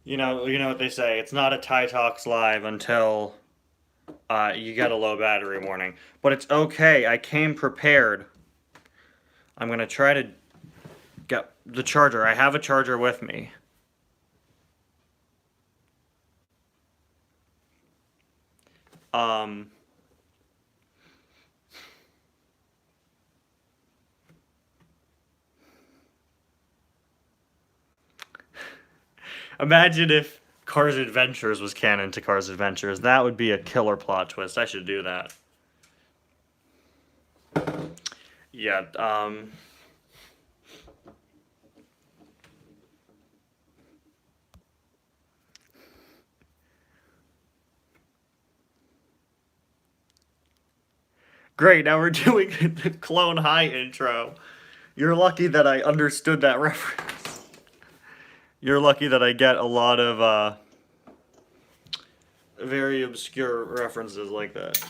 [SPEAKER 1] You know what they say. It's not a Ty Talks Live until you get a low battery warning. But it's okay. I came prepared. I'm gonna try to get the charger. I have a charger with me. Um, Imagine if Cars Adventures was canon to Cars Adventures. That would be a killer plot twist. I should do that. Yeah, great, now we're doing the Clone High intro. You're lucky that I understood that reference. You're lucky that I get a lot of, very obscure references like that.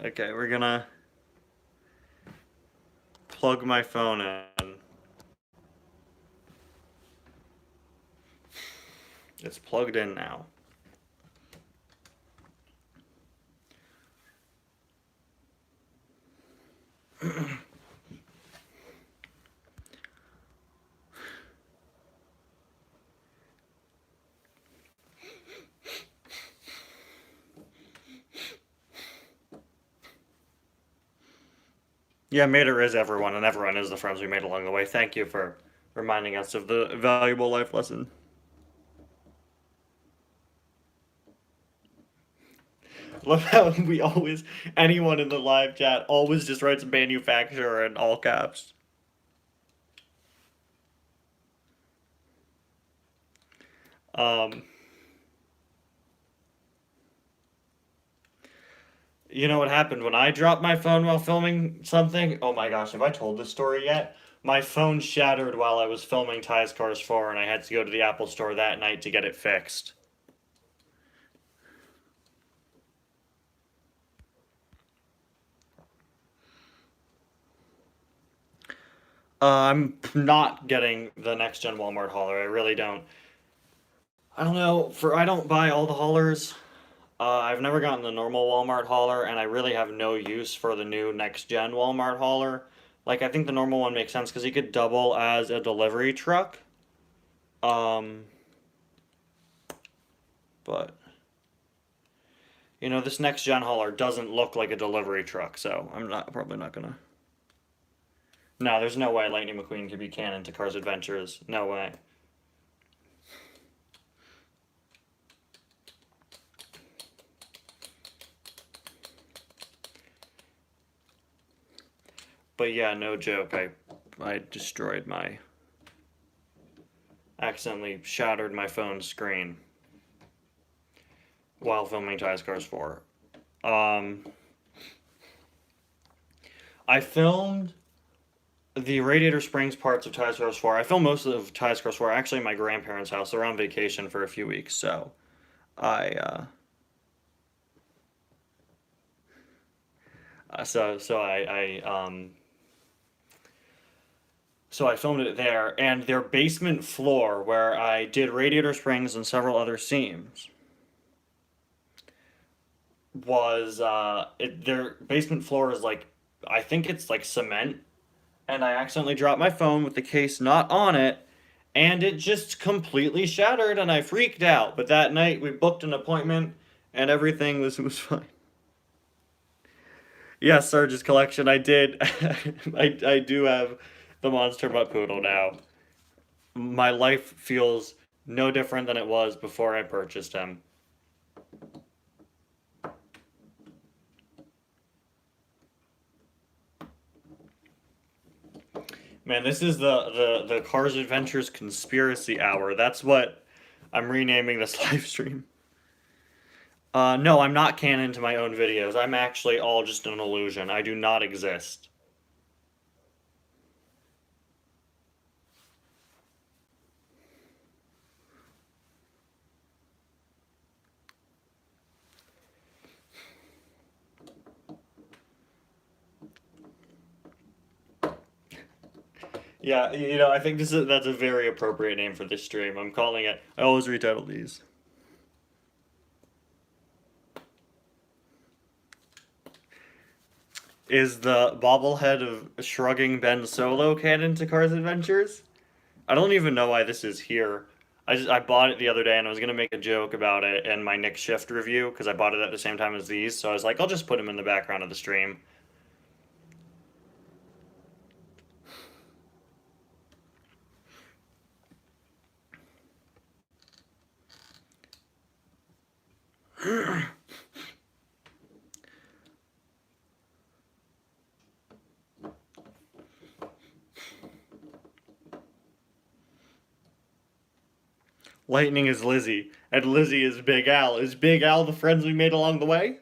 [SPEAKER 1] Okay, we're gonna plug my phone in. It's plugged in now. Yeah, Mater is everyone, and everyone is the friends we made along the way. Thank you for reminding us of the valuable life lesson. Love how we always, anyone in the live chat always just writes manufacturer in all caps. You know what happened when I dropped my phone while filming something? Oh my gosh, have I told this story yet? My phone shattered while I was filming Ty's Cars 4, and I had to go to the Apple store that night to get it fixed. I'm not getting the next gen Walmart hauler. I really don't. I don't know. I don't buy all the haulers. I've never gotten the normal Walmart hauler, and I really have no use for the new next gen Walmart hauler. Like, I think the normal one makes sense because he could double as a delivery truck. But you know, this next gen hauler doesn't look like a delivery truck, so I'm probably not gonna. No, there's no way Lightning McQueen could be canon to Cars Adventures. No way. But yeah, no joke. I destroyed my. Accidentally shattered my phone screen while filming Ty's Cars 4. I filmed the Radiator Springs parts of Ty's Cars 4. I filmed most of Ty's Cars 4 actually in my grandparents' house. They're on vacation for a few weeks, so I so I filmed it there, and their basement floor where I did Radiator Springs and several other scenes was their basement floor is like, I think it's like cement, and I accidentally dropped my phone with the case not on it, and it just completely shattered, and I freaked out. But that night we booked an appointment, and everything was fine. Yes, Sarge's collection. I did. I do have the Monster Mutt Poodle now. My life feels no different than it was before I purchased him. Man, this is the Cars Adventures Conspiracy Hour. That's what I'm renaming this live stream. No, I'm not canon to my own videos. I'm actually all just an illusion. I do not exist. Yeah, I think that's a very appropriate name for this stream. I'm calling it. I always retitle these. Is the bobblehead of Shrugging Ben Solo canon to Cars Adventures? I don't even know why this is here. I bought it the other day and I was gonna make a joke about it in my Nick Shift review because I bought it at the same time as these. So I was like, I'll just put him in the background of the stream. Lightning is Lizzie, and Lizzie is Big Al. Is Big Al the friends we made along the way?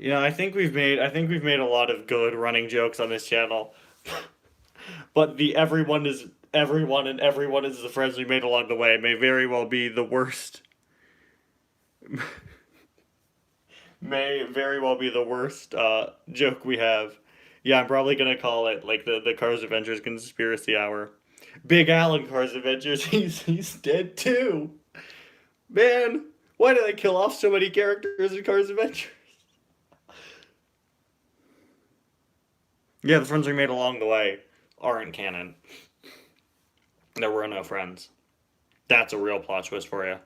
[SPEAKER 1] I think we've made a lot of good running jokes on this channel. But the everyone is everyone and everyone is the friends we made along the way may very well be the worst. May very well be the worst joke we have. Yeah, I'm probably gonna call it like the Cars Adventures Conspiracy Hour. Big Alan Cars Adventures, he's dead too. Man, why did I kill off so many characters in Cars Adventures? Yeah, the friends we made along the way aren't canon. There were no friends. That's a real plot twist for you.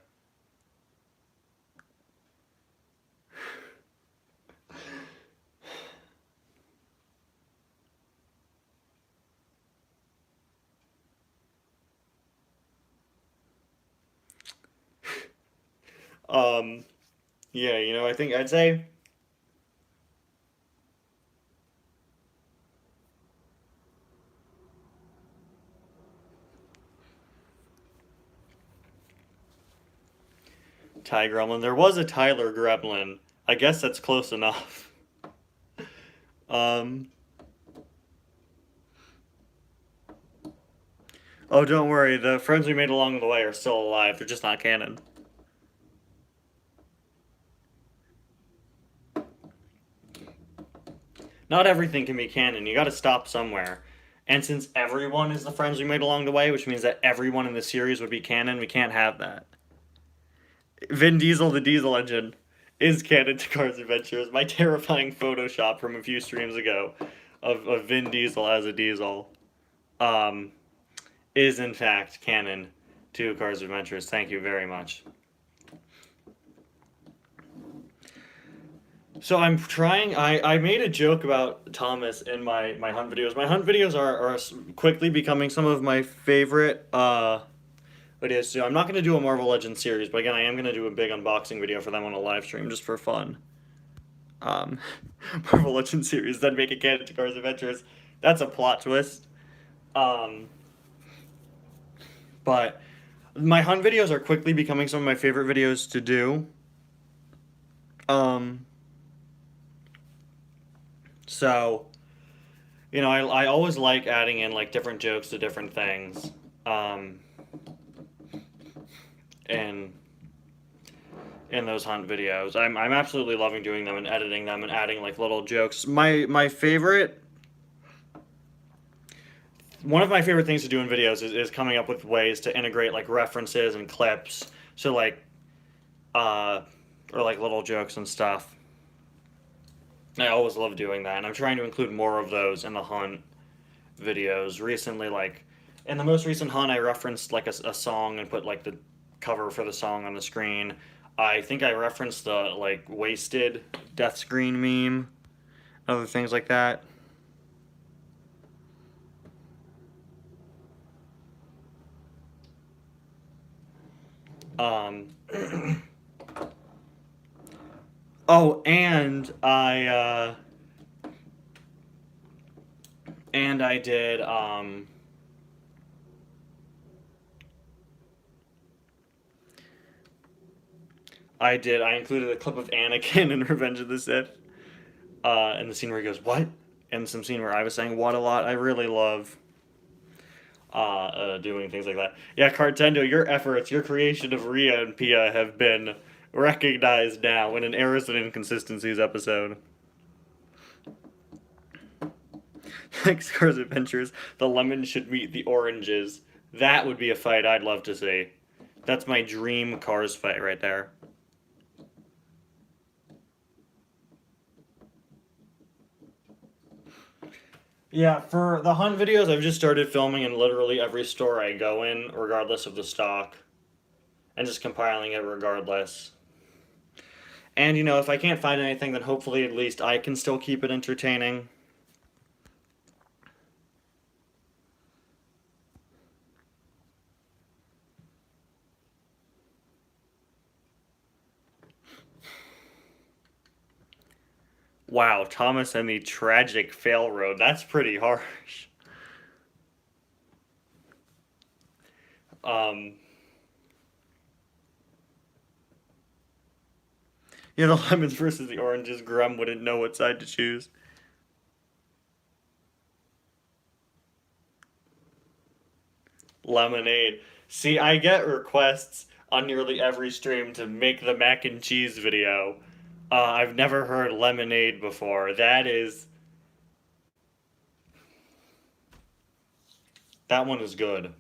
[SPEAKER 1] Yeah, I think I'd say Ty Gremlin. There was a Tyler Gremlin. I guess that's close enough. Um. Oh, don't worry. The friends we made along the way are still alive. They're just not canon. Not everything can be canon. You gotta stop somewhere. And since everyone is the friends we made along the way, which means that everyone in the series would be canon, we can't have that. Vin Diesel, the Diesel Engine, is canon to Cars Adventures. My terrifying Photoshop from a few streams ago of Vin Diesel as a diesel is in fact canon to Cars Adventures. Thank you very much. So I'm trying. I made a joke about Thomas in my hunt videos. My hunt videos are quickly becoming some of my favorite videos. So I'm not going to do a Marvel Legends series, but again, I am going to do a big unboxing video for them on a live stream just for fun. Marvel Legends series, then make it canon to Cars Adventures. That's a plot twist. But my hunt videos are quickly becoming some of my favorite videos to do. So, I always like adding in like different jokes to different things. In those hunt videos. I'm absolutely loving doing them and editing them and adding like little jokes. My favorite one of my favorite things to do in videos is coming up with ways to integrate like references and clips. So like or like little jokes and stuff. I always love doing that, and I'm trying to include more of those in the hunt videos. Recently, like in the most recent hunt, I referenced like a song and put like the cover for the song on the screen. I think I referenced the like wasted death screen meme, other things like that. Oh, and I did I included a clip of Anakin in Revenge of the Sith. And the scene where he goes, "What?" And some scene where I was saying "what" a lot. I really love doing things like that. Yeah, Cartendo, your efforts, your creation of Rhea and Pia have been recognized now in an Errors and Inconsistencies episode. Next Cars Adventures, the lemons should meet the oranges. That would be a fight I'd love to see. That's my dream Cars fight right there. Yeah, for the hunt videos, I've just started filming in literally every store I go in, regardless of the stock, and just compiling it regardless. And, you know, if I can't find anything, then hopefully at least I can still keep it entertaining. Wow, Thomas and the tragic fail road. That's pretty harsh. Um, you know, the lemons versus the oranges, Grum wouldn't know what side to choose. Lemonade. See, I get requests on nearly every stream to make the mac and cheese video. I've never heard lemonade before. That one is good.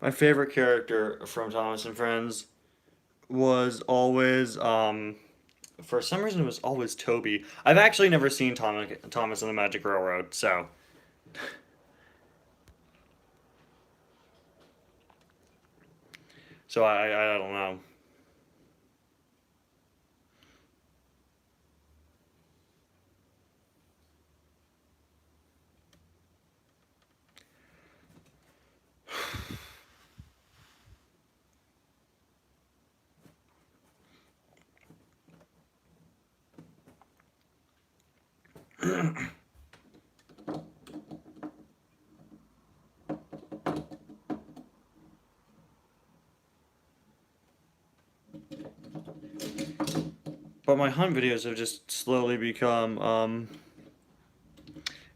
[SPEAKER 1] My favorite character from Thomas and Friends was always, for some reason, it was always Toby. I've actually never seen Thomas and the Magic Railroad, so I don't know. But my hunt videos have just slowly become,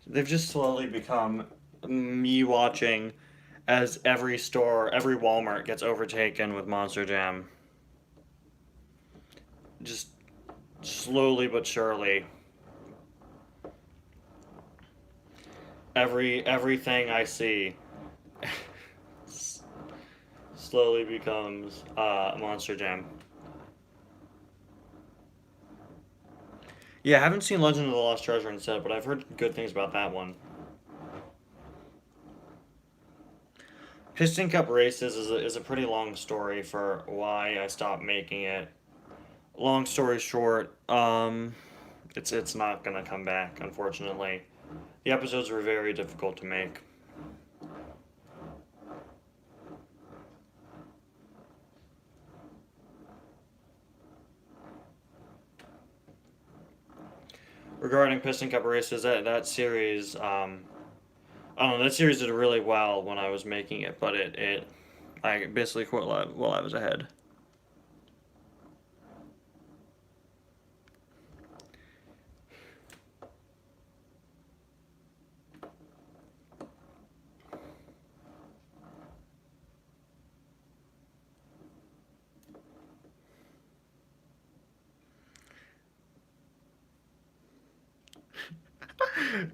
[SPEAKER 1] they've just slowly become me watching as every store, every Walmart gets overtaken with Monster Jam. Just slowly but surely. Everything I see slowly becomes Monster Jam. Yeah, I haven't seen Legend of the Lost Treasure instead, but I've heard good things about that one. Piston Cup Races is a pretty long story for why I stopped making it. Long story short, it's not gonna come back, unfortunately. The episodes were very difficult to make. Regarding Piston Cup Races, that series, I don't know, that series did really well when I was making it, but I basically quit while I was ahead.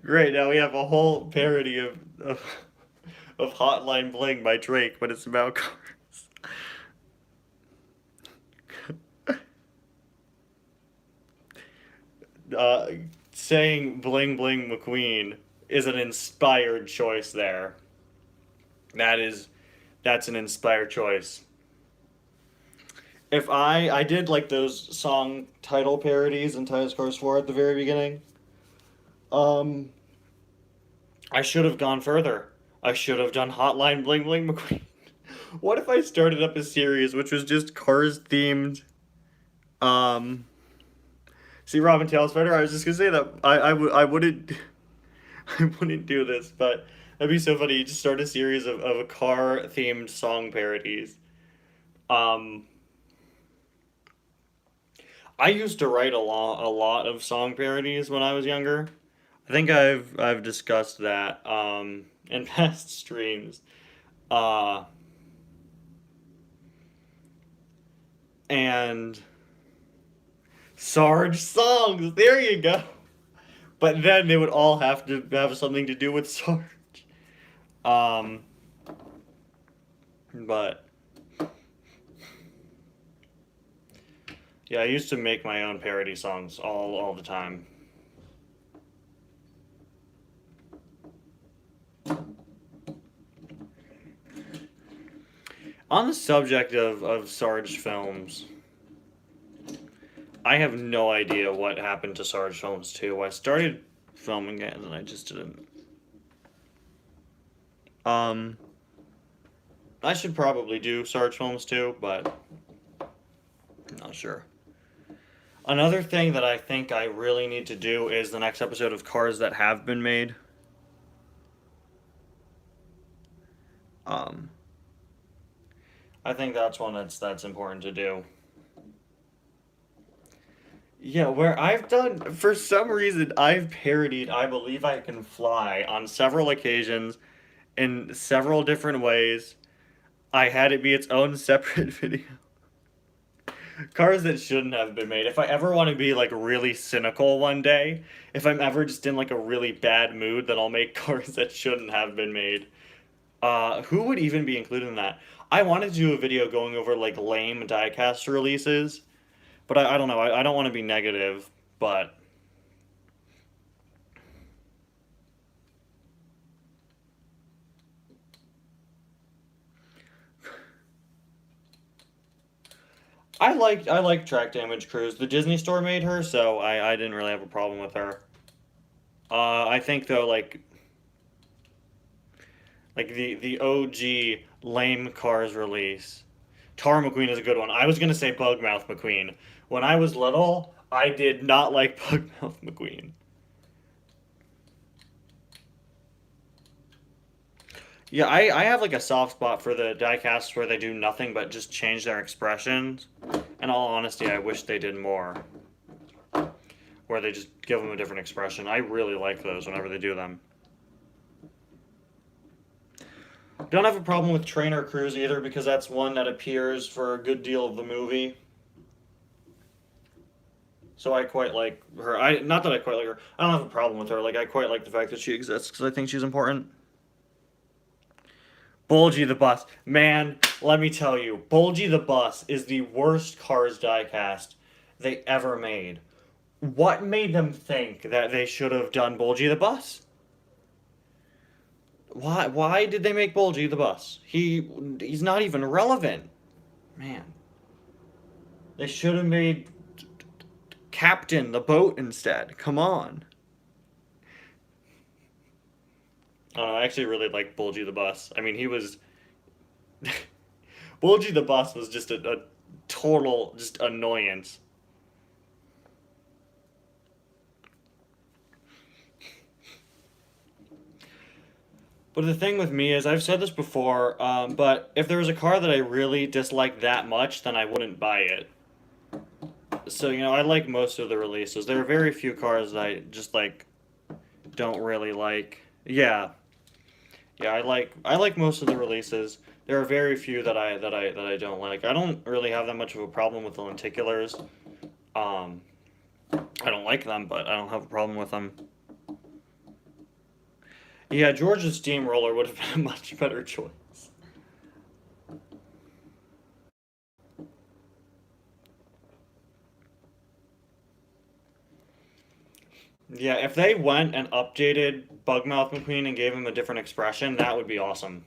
[SPEAKER 1] Great, now we have a whole parody of Hotline Bling by Drake, but it's about cars. uh, Saying Bling Bling McQueen is an inspired choice there. That's an inspired choice. If I did like those song title parodies in Titus Cars 4 at the very beginning. Um I should have gone further. I should have done Hotline Bling Bling McQueen. What if I started up a series which was just cars themed? Um, See, Robin Tail Spider. I was just gonna say that I wouldn't I wouldn't do this, but that'd be so funny. You just start a series of car themed song parodies. Um, I used to write a lot of song parodies when I was younger. I think I've discussed that in past streams. Uh, and Sarge songs. There you go. But then they would all have to have something to do with Sarge. Um, but yeah, I used to make my own parody songs all the time. On the subject of Sarge films, I have no idea what happened to Sarge Films 2. I started filming it and then I just didn't. Um, I should probably do Sarge Films 2, but I'm not sure. Another thing that I think I really need to do is the next episode of Cars That Have Been Made. Um, I think that's one that's important to do. Yeah, where I've done, for some reason, I've parodied I Believe I Can Fly on several occasions in several different ways. I had it be its own separate video. Cars that shouldn't have been made. If I ever want to be like really cynical one day, if I'm ever just in like a really bad mood, then I'll make cars that shouldn't have been made. Who would even be included in that? I wanted to do a video going over like lame diecast releases, but I don't know. I don't want to be negative, but I like Track Damage Cruise. The Disney Store made her, so I didn't really have a problem with her. I think though like the OG lame Cars release, Tar McQueen is a good one. I was gonna say Bugmouth McQueen. When I was little, I did not like Bugmouth McQueen. Yeah, I have like a soft spot for the diecasts where they do nothing but just change their expressions. In all honesty, I wish they did more. Where they just give them a different expression. I really like those whenever they do them. Don't have a problem with Trainer Cruise either because that's one that appears for a good deal of the movie. So I quite like her. Not that I quite like her. I don't have a problem with her. Like I quite like the fact that she exists because I think she's important. Bulgy the Bus. Man, let me tell you, Bulgy the Bus is the worst Cars diecast they ever made. What made them think that they should have done Bulgy the Bus? Why did they make Bulgy the Bus? He's not even relevant. Man. They should have made Captain the boat instead. Come on. I actually really like Bulgy the Bus. I mean, he was Bulgy the Bus was just a total just annoyance. But the thing with me is, I've said this before, but if there was a car that I really disliked that much, then I wouldn't buy it. So, I like most of the releases. There are very few cars that I just, like, don't really like. Yeah. Yeah, I like most of the releases. There are very few that I don't like. I don't really have that much of a problem with the lenticulars. Um, I don't like them, but I don't have a problem with them. Yeah, George's Steamroller would have been a much better choice. Yeah, if they went and updated Bugmouth McQueen and gave him a different expression, that would be awesome.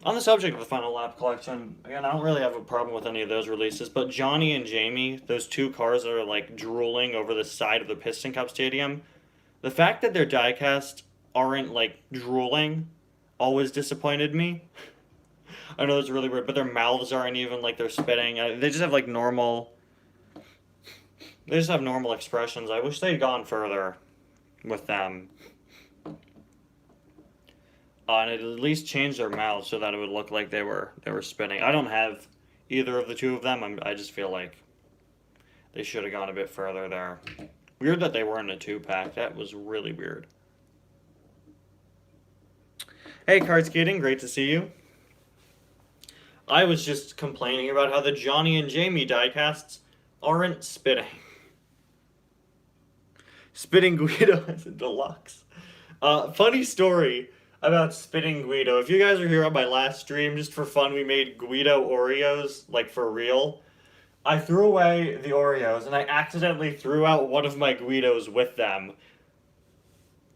[SPEAKER 1] On the subject of the Final Lap collection, again, I don't really have a problem with any of those releases, but Johnny and Jamie, those two cars that are like drooling over the side of the Piston Cup Stadium, the fact that their diecast aren't like drooling always disappointed me. I know it's really weird, but their mouths aren't even like they're spitting. They just have like normal. They just have normal expressions. I wish they'd gone further with them. And it at least changed their mouths so that it would look like they were spinning. I don't have either of the two of them. I just feel like they should have gone a bit further there. Weird that they weren't a 2-pack. That was really weird. Hey, Card Skating, great to see you. I was just complaining about how the Johnny and Jamie diecasts aren't spitting. Spitting Guido as a deluxe. Funny story about spitting Guido. If you guys are here on my last stream, just for fun, we made Guido Oreos, like for real. I threw away the Oreos, and I accidentally threw out one of my Guidos with them.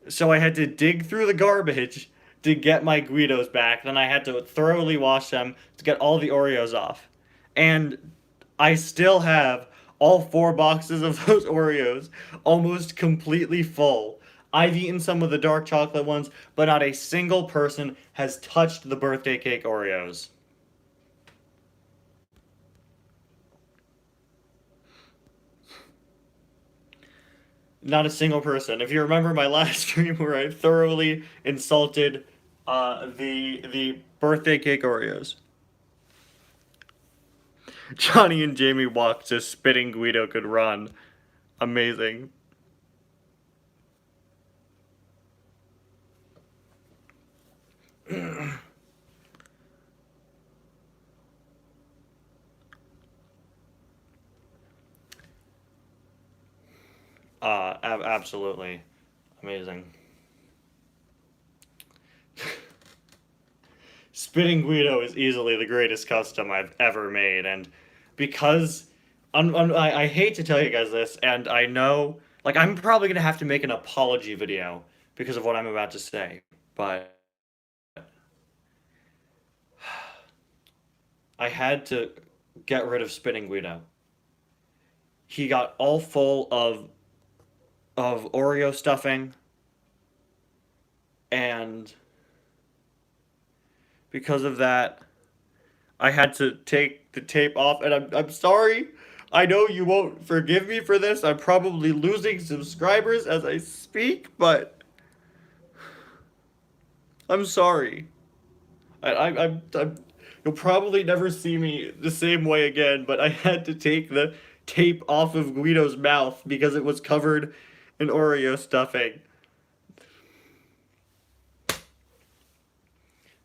[SPEAKER 1] So I had to dig through the garbage to get my Guidos back. Then I had to thoroughly wash them to get all the Oreos off. And I still have all 4 boxes of those Oreos almost completely full. I've eaten some of the dark chocolate ones, but not a single person has touched the birthday cake Oreos. Not a single person. If you remember my last stream where I thoroughly insulted the birthday cake Oreos. Johnny and Jamie walked so spitting Guido could run. Amazing. Absolutely amazing. Spitting Guido is easily the greatest custom I've ever made, and because I hate to tell you guys this, and I know, like, I'm probably gonna have to make an apology video because of what I'm about to say, but I had to get rid of Spitting Guido. He got all full of Oreo stuffing, and because of that, I had to take the tape off, and I'm sorry. I know you won't forgive me for this. I'm probably losing subscribers as I speak, but I'm sorry. You'll probably never see me the same way again, but I had to take the tape off of Guido's mouth because it was covered in Oreo stuffing.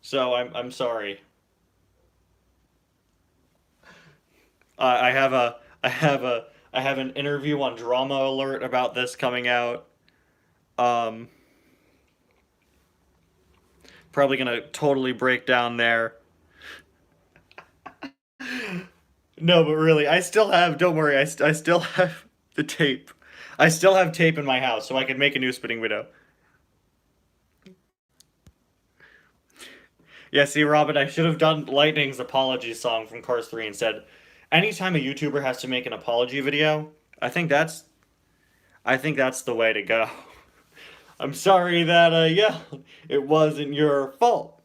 [SPEAKER 1] So I'm sorry. I have a I have an interview on Drama Alert about this coming out. Probably gonna totally break down there. No, but really, I still have. Don't worry, I still have the tape. I still have tape in my house, so I can make a new spinning video. Yeah, see, Robin, I should have done Lightning's apology song from Cars 3 and said, anytime a YouTuber has to make an apology video, I think that's the way to go. I'm sorry that, yeah, it wasn't your fault.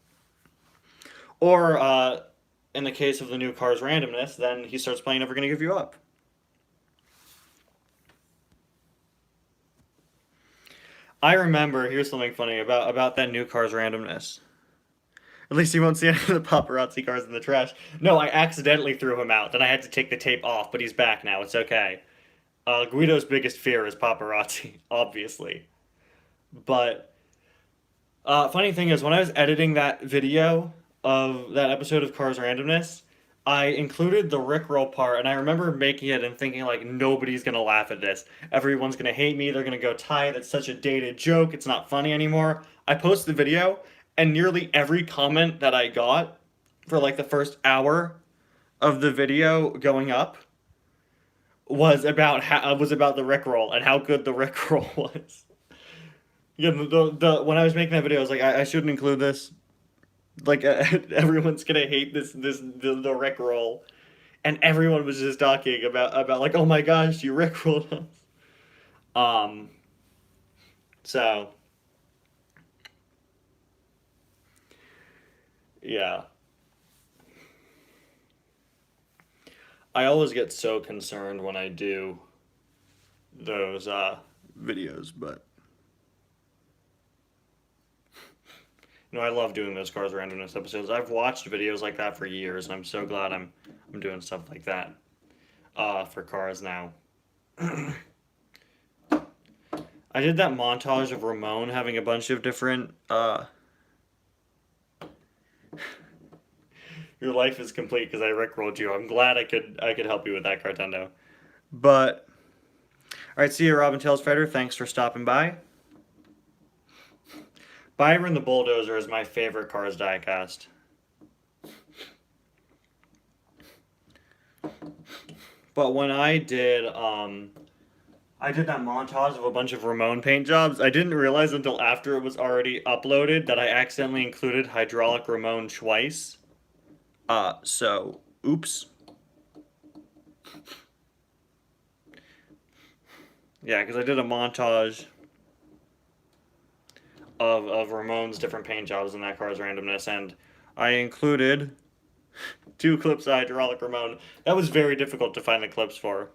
[SPEAKER 1] Or, in the case of the new Cars randomness, then he starts playing Never Gonna Give You Up. I remember, here's something funny about that new Cars randomness. At least you won't see any of the paparazzi cars in the trash. No, I accidentally threw him out. Then I had to take the tape off, but he's back now. It's okay. Guido's biggest fear is paparazzi, obviously. But funny thing is, when I was editing that video of that episode of Cars Randomness, I included the Rickroll part, and I remember making it and thinking, like, nobody's gonna laugh at this. Everyone's gonna hate me. They're gonna go, Ty, that's such a dated joke. It's not funny anymore. I posted the video, and nearly every comment that I got for, like, the first hour of the video going up was about the Rickroll and how good the Rickroll was. Yeah, when I was making that video, I was like, I shouldn't include this. Like, everyone's gonna hate the Rickroll, and everyone was just talking about like, oh my gosh, you Rickrolled us. So yeah, I always get so concerned when I do those videos, but You know, I love doing those Cars Randomness episodes. I've watched videos like that for years, and I'm so glad I'm doing stuff like that for cars now. I did that montage of Ramon having a bunch of different Your life is complete because I rickrolled you. I'm glad I could help you with that, Cartendo. But alright, see you, Robin Tails Fighter. Thanks for stopping by. Byron the Bulldozer is my favorite Cars diecast. But when I did that montage of a bunch of Ramon paint jobs, I didn't realize until after it was already uploaded that I accidentally included Hydraulic Ramon twice. So, oops. Yeah, because I did a montage of Ramon's different paint jobs in that Cars Randomness, and I included 2 clips of Hydraulic Ramon. That was very difficult to find the clips for.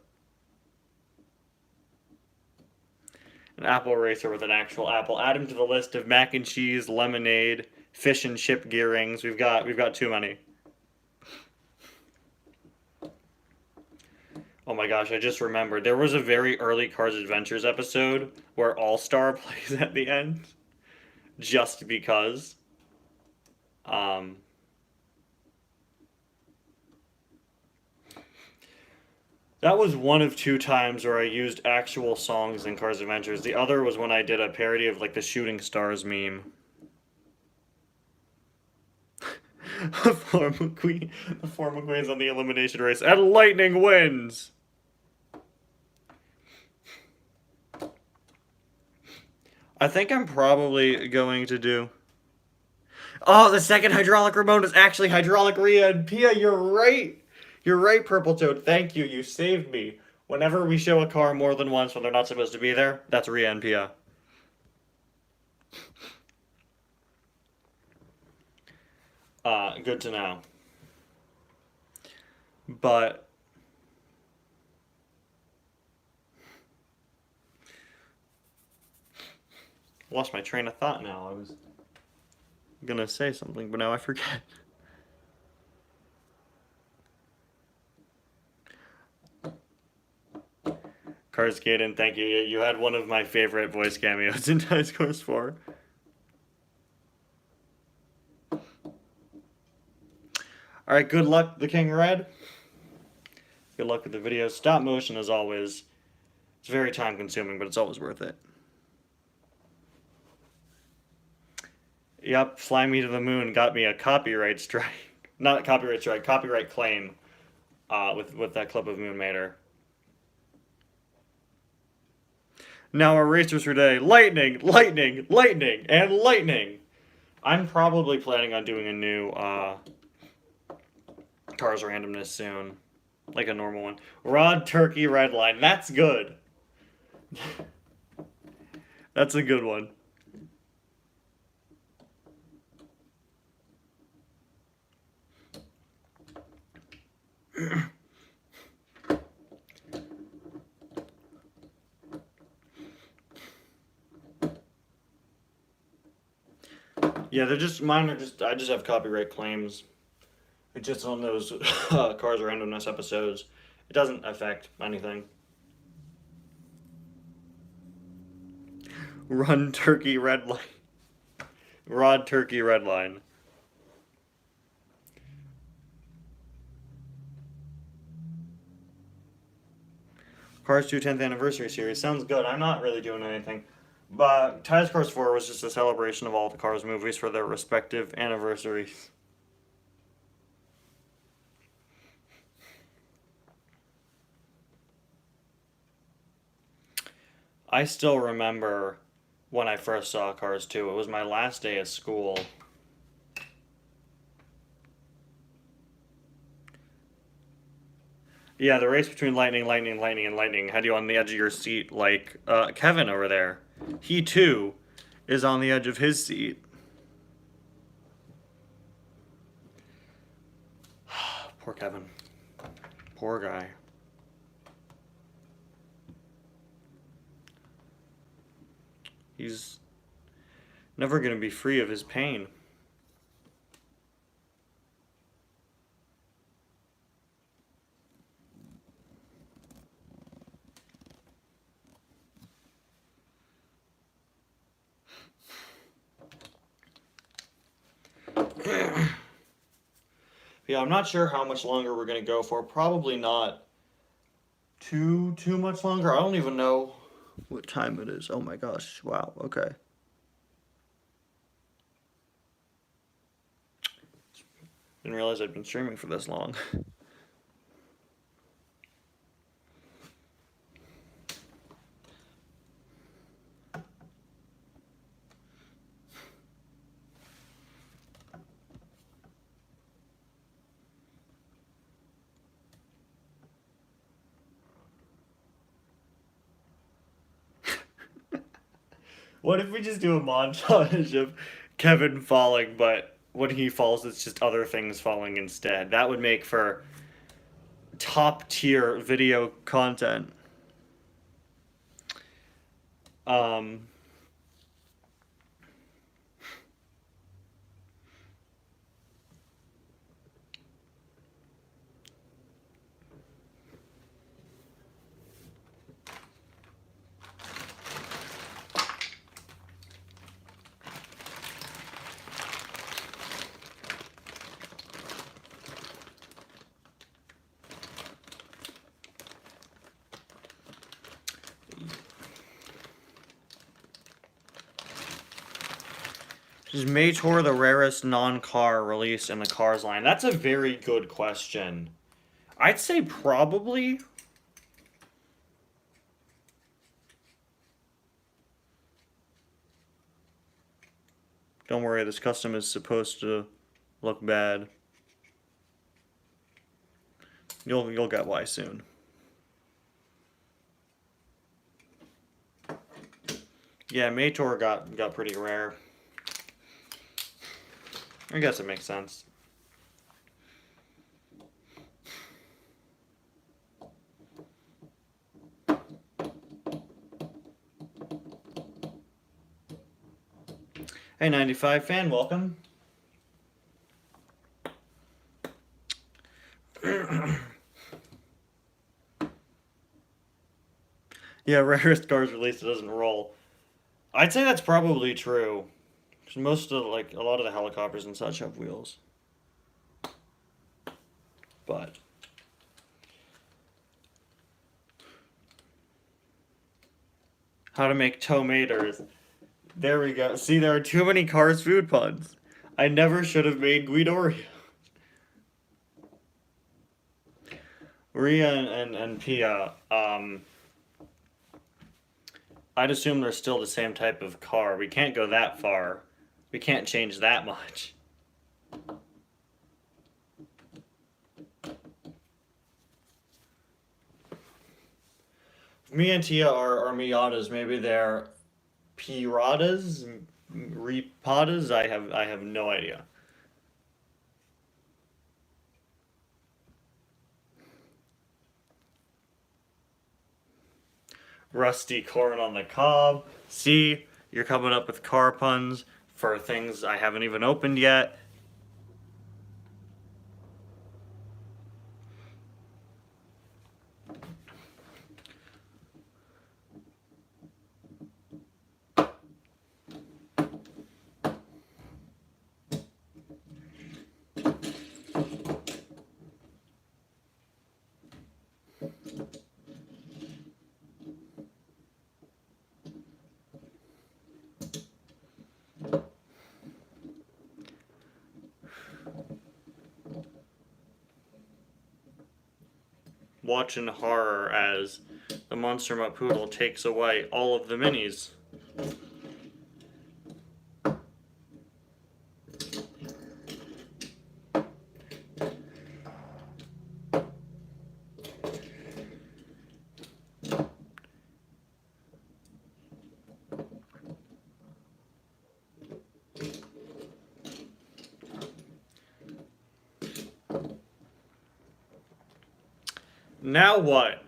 [SPEAKER 1] An apple racer with an actual apple. Add him to the list of mac and cheese, lemonade, fish and chip gearings. We've got too many. Oh my gosh, I just remembered. There was a very early Cars Adventures episode where All-Star plays at the end. Just because. That was one of 2 times where I used actual songs in Cars Adventures. The other was when I did a parody of like the Shooting Stars meme. The four McQueens on the elimination race, and Lightning wins! I think I'm probably going to do... Oh, the second Hydraulic Ramon is actually Hydraulic Rhea and Pia, you're right! You're right, Purple Toad, thank you, you saved me. Whenever we show a car more than once when they're not supposed to be there, that's Rhea and Pia. Good to know. But... lost my train of thought now. I was gonna say something, but now I forget. Cars Gaiden, thank you. You had one of my favorite voice cameos in Dice Course 4. Alright, good luck, the King Red. Good luck with the video. Stop motion, as always. It's very time consuming, but it's always worth it. Yep, Fly Me to the Moon got me a copyright strike. Not a copyright strike, copyright claim with that clip of Moon Mater. Now our racers for today. Lightning, lightning, lightning, and lightning. I'm probably planning on doing a new Cars Randomness soon. Like a normal one. Rod Turkey Redline. That's good. That's a good one. Yeah, they're just, mine are just, I just have copyright claims. It's just on those Cars Randomness episodes. It doesn't affect anything. Run Turkey Redline. Rod Turkey Redline. Cars 2 10th Anniversary Series. Sounds good. I'm not really doing anything. But Dice Course 4 was just a celebration of all the Cars movies for their respective anniversaries. I still remember when I first saw Cars 2. It was my last day of school. Yeah, the race between lightning, lightning, lightning, and lightning had you on the edge of your seat like Kevin over there. He, too, is on the edge of his seat. Poor Kevin. Poor guy. He's never going to be free of his pain. Yeah, I'm not sure how much longer we're gonna go for. Probably not too much longer. I don't even know what time it is. Oh my gosh. Wow. Okay. Didn't realize I'd been streaming for this long. What if we just do a montage of Kevin falling, but when he falls, it's just other things falling instead? That would make for top tier video content. Um, is Mator the rarest non-car released in the Cars line? That's a very good question. I'd say probably. Don't worry, this custom is supposed to look bad. You'll get why soon. Yeah, Mator got pretty rare. I guess it makes sense. Hey, 95 fan, welcome. Yeah, rarest cars released, it doesn't roll. I'd say that's probably true. Because most of, like, a lot of the helicopters and such have wheels. But how to make tomatoes. There we go. See, there are too many Cars food puns. I never should have made Guidoria. Ria and Pia, I'd assume they're still the same type of car. We can't go that far. We can't change that much. Me and Tia are Miatas. Maybe they're Piratas? Repadas? I have no idea. Rusty corn on the cob. See, you're coming up with car puns for things I haven't even opened yet. Watching horror as the Monster Mutt Poodle takes away all of the minis. Now what?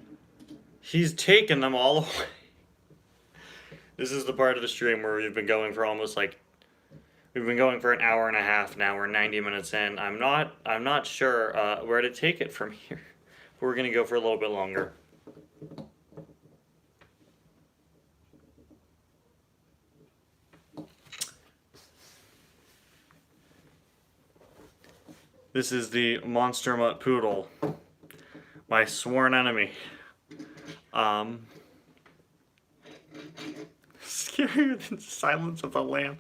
[SPEAKER 1] He's taken them all away. This is the part of the stream where we've been going for almost like we've been going for an hour and a half now. We're 90 minutes in. I'm not sure where to take it from here. But we're gonna go for a little bit longer. This is the Monster Mutt Poodle. My sworn enemy. Scarier than Silence of the Lamb.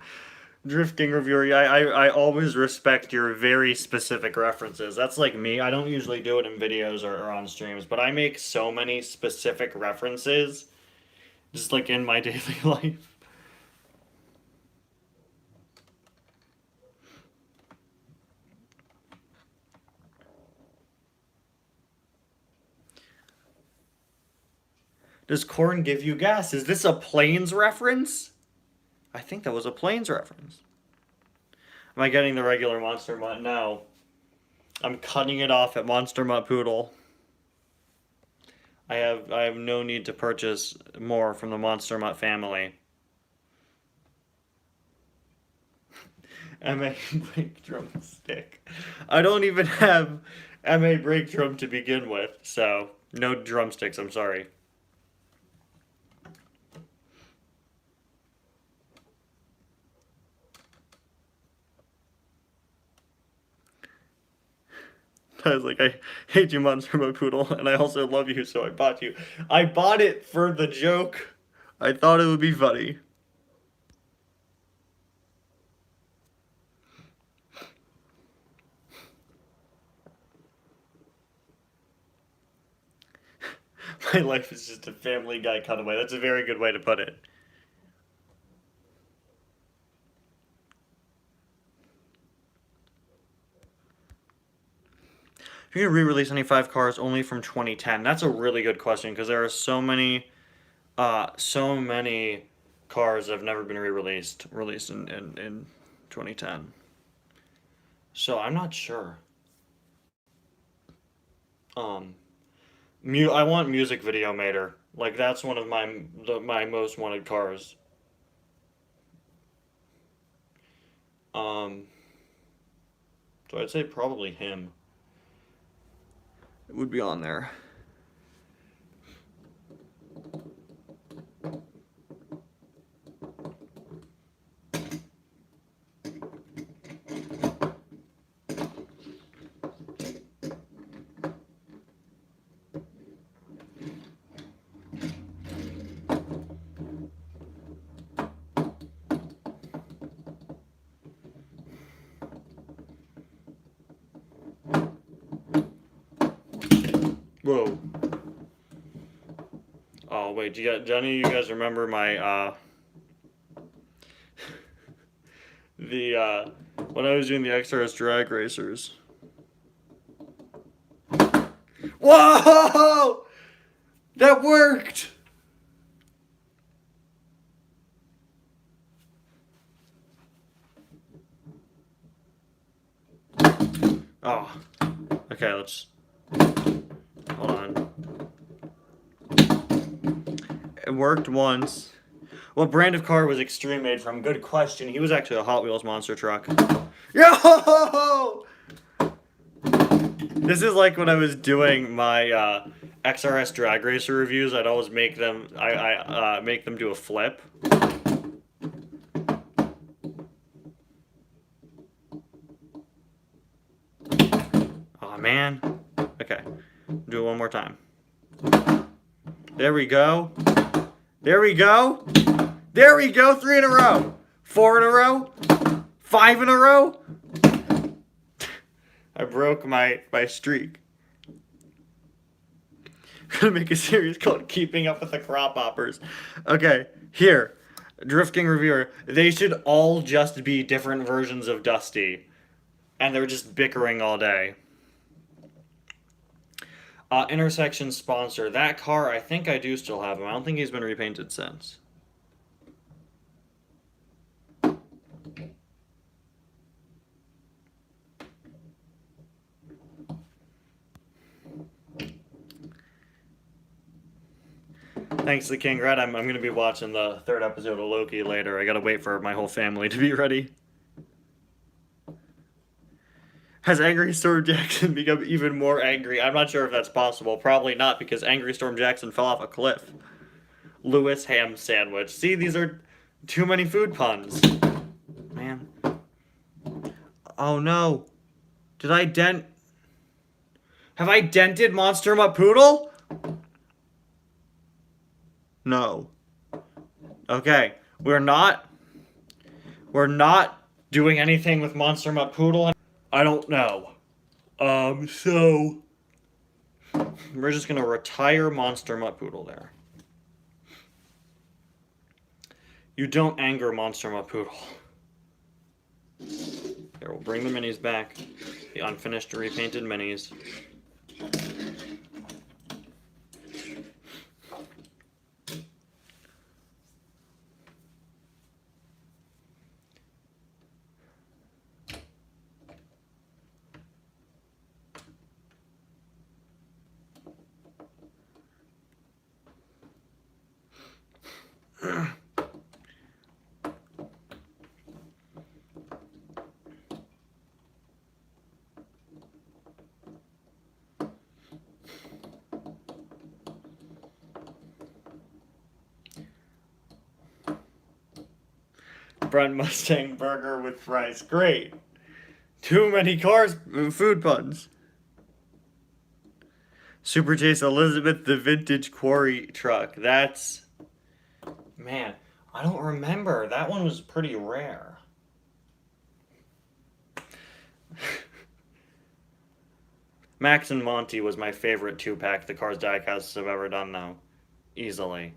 [SPEAKER 1] Drifting reviewer, I always respect your very specific references. That's like me. I don't usually do it in videos or on streams, but I make so many specific references just like in my daily life. Does corn give you gas? Is this a Planes reference? I think that was a Planes reference. Am I getting the regular Monster Mutt? No. I'm cutting it off at Monster Mutt Poodle. I have no need to purchase more from the Monster Mutt family. MA brake drum stick. I don't even have MA brake drum to begin with, so no drumsticks, I'm sorry. I was like, I hate you, Monster Mutt Poodle, and I also love you, so I bought you. I bought it for the joke. I thought it would be funny. My life is just a Family Guy cutaway. That's a very good way to put it. If you're gonna re-release any 5 cars only from 2010, that's a really good question because there are so many cars that have never been released in 2010. So I'm not sure. I want Music Video Mater. Like that's one of my most wanted cars. So I'd say probably him. It would be on there. Whoa. Oh wait, do any of you guys remember my when I was doing the XRS drag racers? Whoa! That worked! Oh. Okay, let's hold on. It worked once. What brand of car was Extreme made from? Good question. He was actually a Hot Wheels monster truck. Yo! This is like when I was doing my XRS drag racer reviews. I'd always make them. I make them do a flip. Oh man. Okay. Do it one more time. There we go. There we go. There we go. 3 in a row. 4 in a row. 5 in a row. I broke my streak. I'm gonna make a series called Keeping Up with the Crop Hoppers. Okay, here. Drifting Reviewer. They should all just be different versions of Dusty. And they're just bickering all day. Intersection sponsor. That car, I think I do still have him. I don't think he's been repainted since. Thanks to King Red. I'm going to be watching the 3rd episode of Loki later. I got to wait for my whole family to be ready. Has Angry Storm Jackson become even more angry? I'm not sure if that's possible. Probably not, because Angry Storm Jackson fell off a cliff. Lewis ham sandwich. See, these are too many food puns. Man. Oh no. Did I dent... Have I dented Monster Mutt Poodle? No. Okay. We're not doing anything with Monster Mutt Poodle. I don't know. So... We're just gonna retire Monster Mutt Poodle there. You don't anger Monster Mutt Poodle. Here, we'll bring the minis back. The unfinished repainted minis. Brent Mustang burger with fries. Great. Too many cars, food puns. Super Chase Elizabeth, the vintage quarry truck. That's... Man, I don't remember. That one was pretty rare. Max and Monty was my favorite 2-pack the Cars Diecasts have ever done, though. Easily.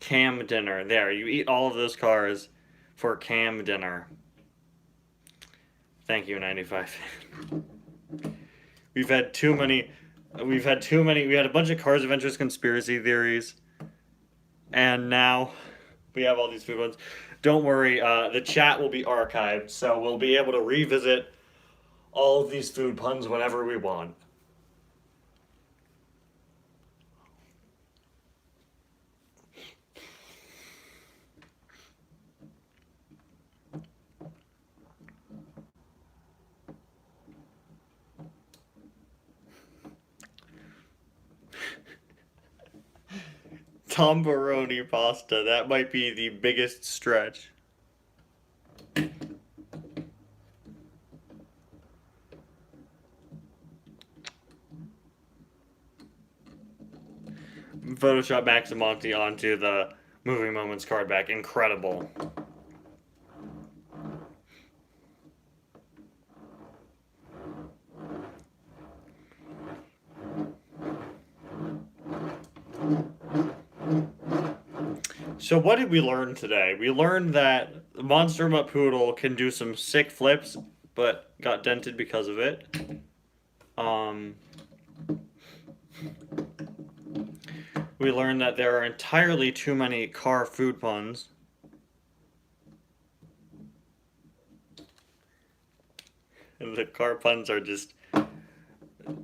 [SPEAKER 1] Cam dinner. There, you eat all of those cars for cam dinner. Thank you, 95. We had a bunch of Cars Adventures conspiracy theories. And now we have all these food ones. Don't worry, the chat will be archived, so we'll be able to revisit all of these food puns whenever we want. Tombaroni pasta, that might be the biggest stretch. Photoshop Max and Monty onto the Movie Moments card back. Incredible. So what did we learn today? We learned that Monster Mutt Poodle can do some sick flips, but got dented because of it. We learned that there are entirely too many car food puns. And the car puns are just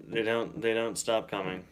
[SPEAKER 1] they don't stop coming.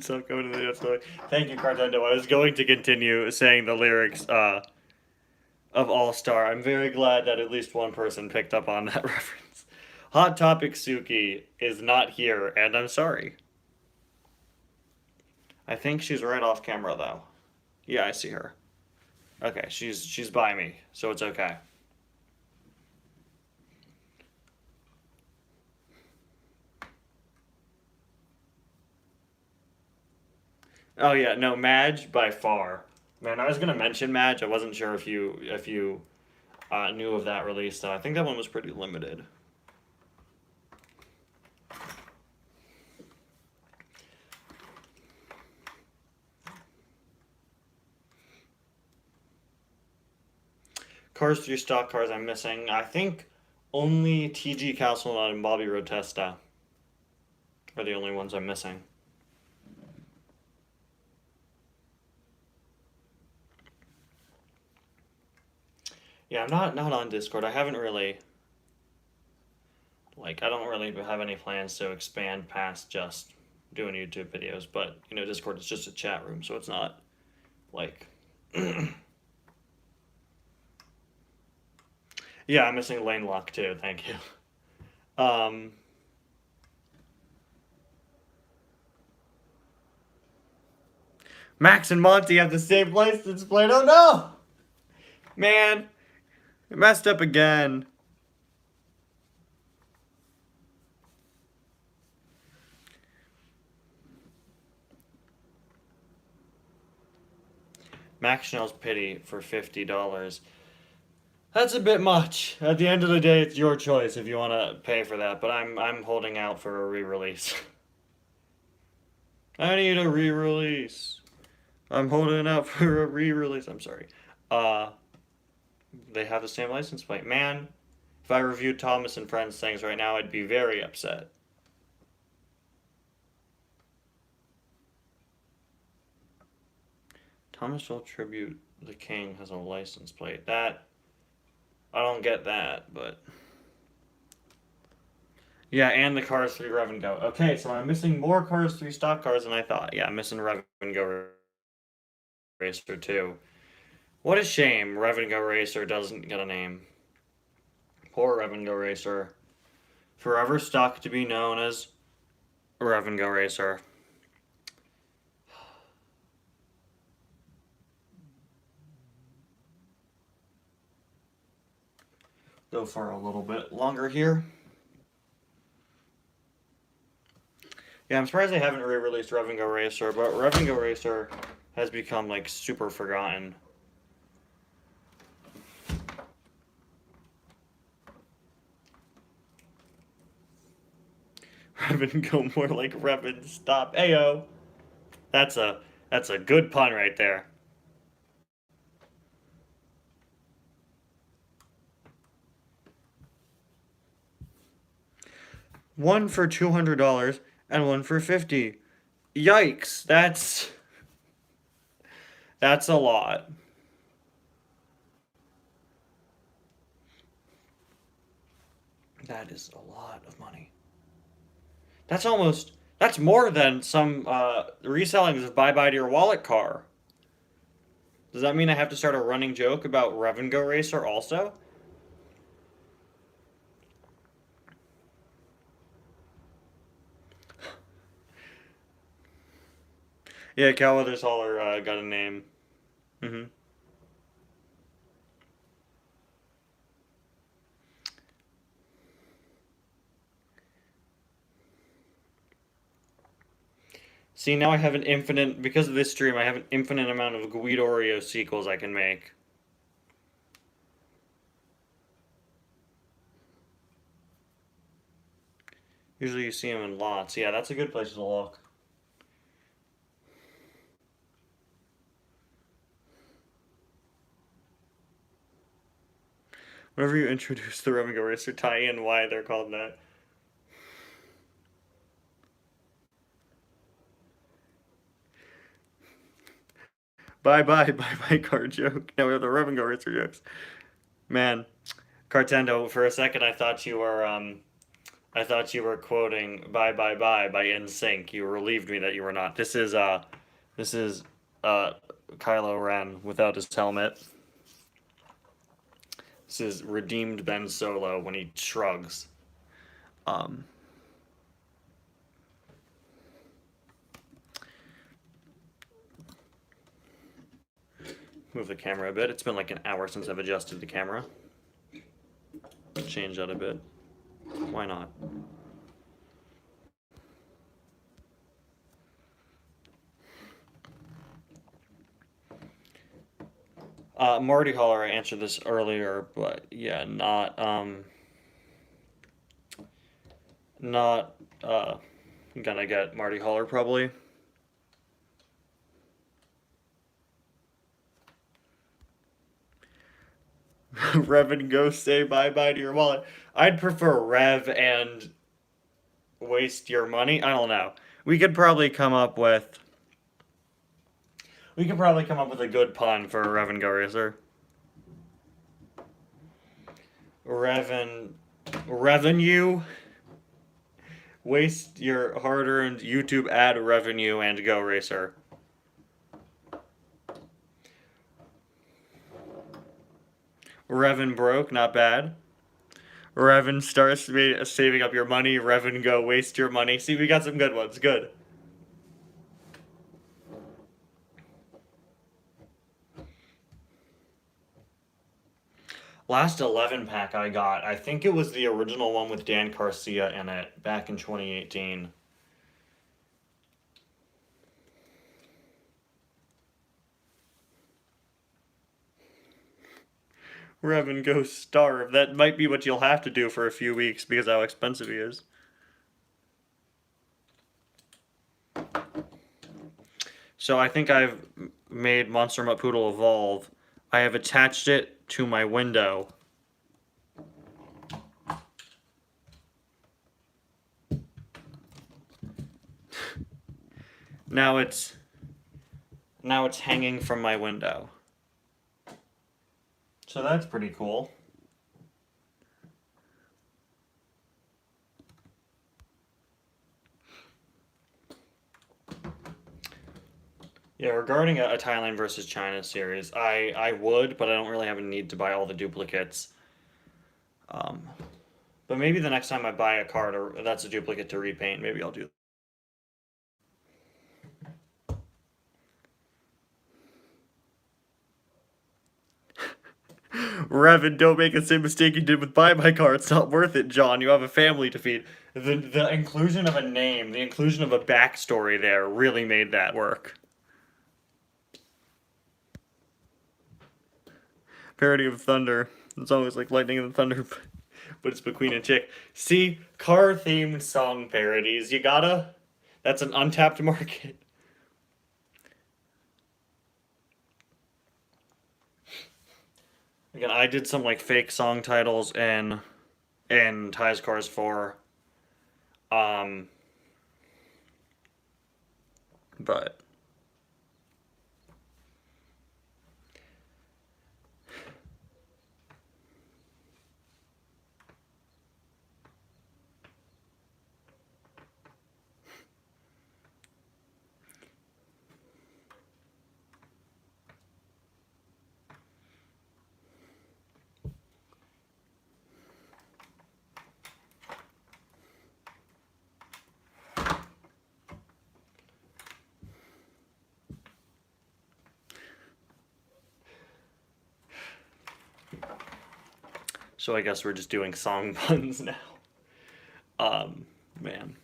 [SPEAKER 1] So coming to the story. Thank you, Cartendo. I was going to continue saying the lyrics of All Star. I'm very glad that at least one person picked up on that reference. Hot Topic Suki is not here, and I'm sorry. I think she's right off camera though. Yeah, I see her. Okay, she's by me, so it's okay. Oh yeah, no, Madge by far. Man, I was gonna mention Madge. I wasn't sure if you knew of that release though. I think that one was pretty limited. Cars 3 stock cars I'm missing. I think only TG Castlenut and Bobby Rotesta are the only ones I'm missing. Yeah, I'm not on Discord. I haven't really I don't really have any plans to expand past just doing YouTube videos, but Discord is just a chat room, so it's not like yeah, I'm missing lane lock too, thank you. Um Max and Monty have the same license plate. Oh no! Man, I messed up again. Max Schnell's pity for $50. That's a bit much. At the end of the day, it's your choice if you want to pay for that, but I'm holding out for a re-release. I need a re-release. I'm holding out for a re-release. I'm sorry. Uh, they have the same license plate. Man, if I reviewed Thomas and Friends things right now, I'd be very upset. Thomas will tribute the king has a license plate. That I don't get that, but yeah, and the Cars 3 Rev and Go. Okay, so I'm missing more Cars 3 stock cars than I thought. Yeah, I'm missing Rev and Go Racer too. What a shame Rev and Go Racer doesn't get a name. Poor Rev and Go Racer. Forever stuck to be known as Rev and Go Racer. Go for a little bit longer here. Yeah, I'm surprised they haven't re-released Rev and Go Racer, but Rev and Go Racer has become like super forgotten. Rev and Go more like Rev and Stop. Ayo. That's a good pun right there. One for $200 and one for $50. Yikes, that's a lot. That is a lot of money. That's more than some resellings of Bye Bye to Your Wallet car. Does that mean I have to start a running joke about Rev and Go Racer also? Yeah, Cal Weathers Hauler got a name. Mm-hmm. See, now I have an infinite, because of this stream, I have an infinite amount of Guidorio sequels I can make. Usually you see them in lots. Yeah, that's a good place to look. Whenever you introduce the Rev and Go Racer tie-in, why they're called that. Bye car joke. Now we have the Rev and Go Racer jokes. Man, Cartendo, for a second I thought you were quoting Bye by NSYNC. You relieved me that you were not. This is Kylo Ren without his helmet. This is redeemed Ben Solo when he shrugs. Move the camera a bit. It's been like an hour since I've adjusted the camera. Change that a bit. Why not? Marty Holler, I answered this earlier, but yeah, not gonna get Marty Holler probably. Rev and Go say bye to your wallet. I'd prefer Rev and waste your money. I don't know. We could probably come up with a good pun for Rev and Go Racer. Revenue. Waste your hard-earned YouTube ad revenue and go racer. Revan broke, not bad. Revan starts saving up your money. Revan go waste your money. See, we got some good ones. Good. Last 11 pack I got, I think it was the original one with Dan Garcia in it back in 2018. Revan go starve. That might be what you'll have to do for a few weeks because of how expensive he is. So I think I've made Monster Mutt Poodle evolve. I have attached it to my window. Now it's hanging from my window. So that's pretty cool. Yeah, regarding a Thailand versus China series, I would, but I don't really have a need to buy all the duplicates. But maybe the next time I buy a card or that's a duplicate to repaint, maybe I'll do that. Revan, don't make the same mistake you did with Buy My Car. It's not worth it, John. You have a family to feed. The inclusion of a name, the inclusion of a backstory there really made that work. Parody of Thunder. It's always like Lightning and Thunder, but it's McQueen and Chick. See, car-themed song parodies. You gotta. That's an untapped market. Again, I did some like fake song titles in Ty's Cars 4. But so I guess we're just doing song puns now. Man.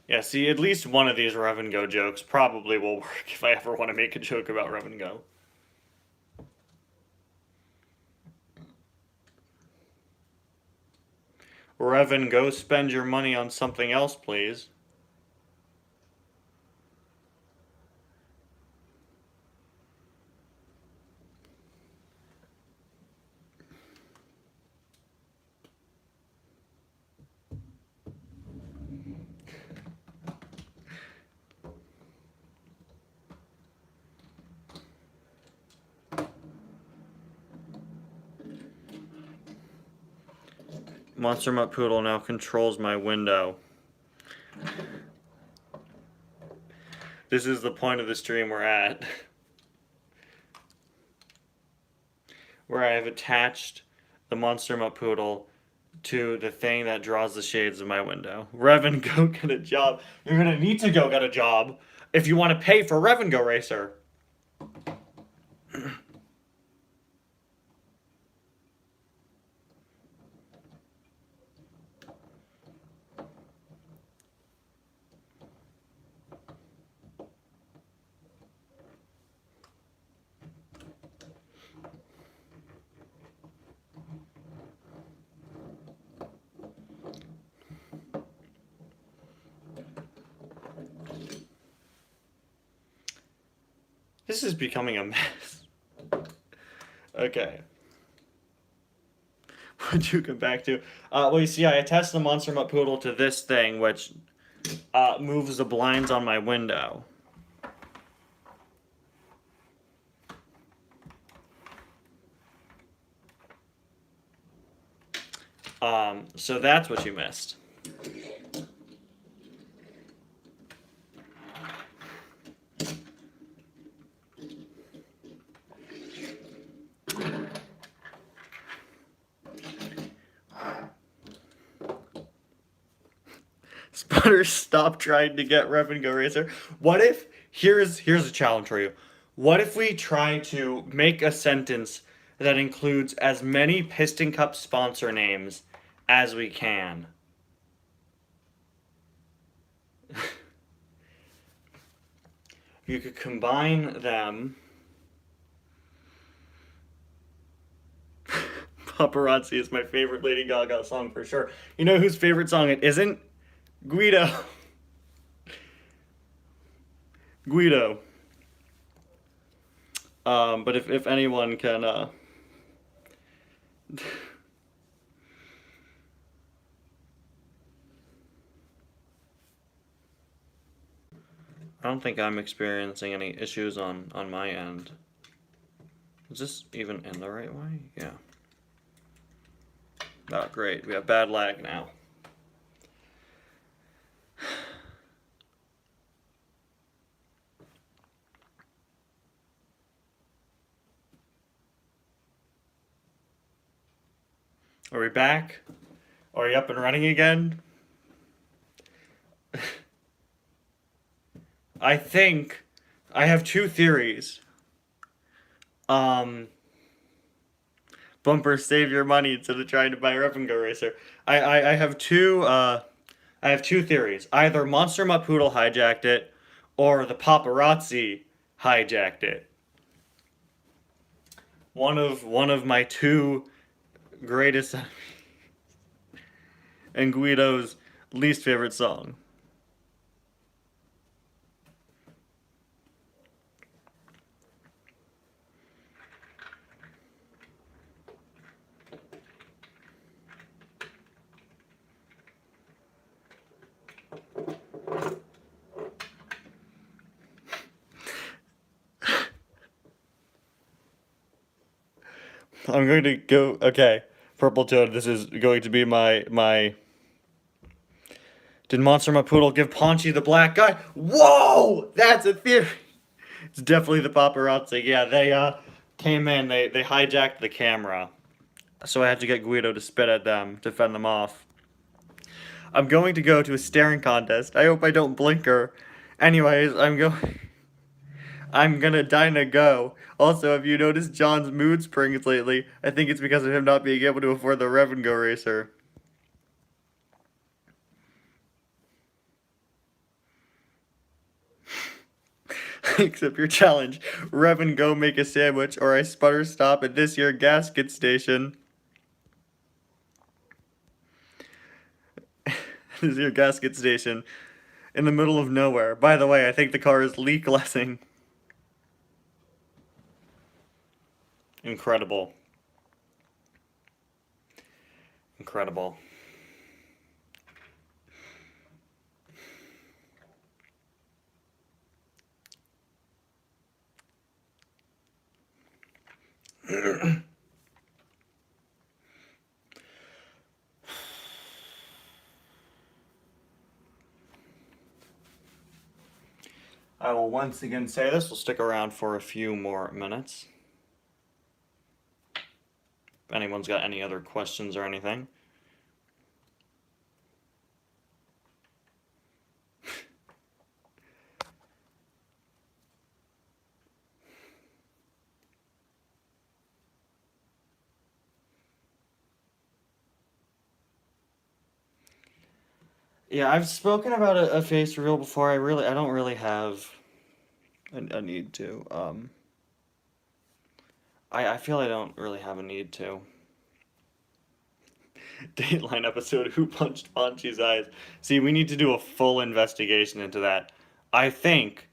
[SPEAKER 1] Yeah, see, at least one of these Rev and Go jokes probably will work if I ever want to make a joke about Rev and Go. Rev and Go, spend your money on something else, please. Monster Mutt Poodle now controls my window. This is the point of the stream we're at. Where I have attached the Monster Mutt Poodle to the thing that draws the shades of my window. Rev and Go get a job. You're gonna need to go get a job if you want to pay for Rev and Go Racer. This is becoming a mess. Okay. What'd you come back to? Well, you see, I attached the Monster Mutt Poodle to this thing, which moves the blinds on my window. So that's what you missed. Sputter, stop trying to get Rev and Go Racer. What if, here's a challenge for you. What if we try to make a sentence that includes as many Piston Cup sponsor names as we can? You could combine them. Paparazzi is my favorite Lady Gaga song for sure. You know whose favorite song it isn't? Guido. Guido. But if anyone can, I don't think I'm experiencing any issues on my end. Is this even in the right way? Yeah. Oh, great. We have bad lag now. Are we back? Are you up and running again? I think I have two theories. Bumper, save your money instead of trying to buy a Rev and Go Racer. I have two theories. Either Monster Mutt Poodle hijacked it, or the paparazzi hijacked it. One of my two greatest enemies. And Guido's least favorite song. I'm going to go, okay, Purple Toad, this is going to be my... Did Monster Mutt Poodle give Paunchy the black guy? Whoa! That's a theory! It's definitely the paparazzi. Yeah, they came in, they hijacked the camera. So I had to get Guido to spit at them, to fend them off. I'm going to go to a staring contest. I hope I don't blinker. Anyways, I'm gonna Dinah go. Also, have you noticed John's mood springs lately? I think it's because of him not being able to afford the Rev and Go Racer. Accept your challenge. Rev and Go make a sandwich, or I sputter stop at this here gasket station. This is your gasket station. In the middle of nowhere. By the way, I think the car is leaklessing. Incredible. Incredible. I will once again say this. We'll stick around for a few more minutes. If anyone's got any other questions or anything. Yeah, I've spoken about a face reveal before. I don't really have a need to. I feel I don't really have a need to. Dateline episode, Who Punched Paunchy's Eyes? See, we need to do a full investigation into that. I think,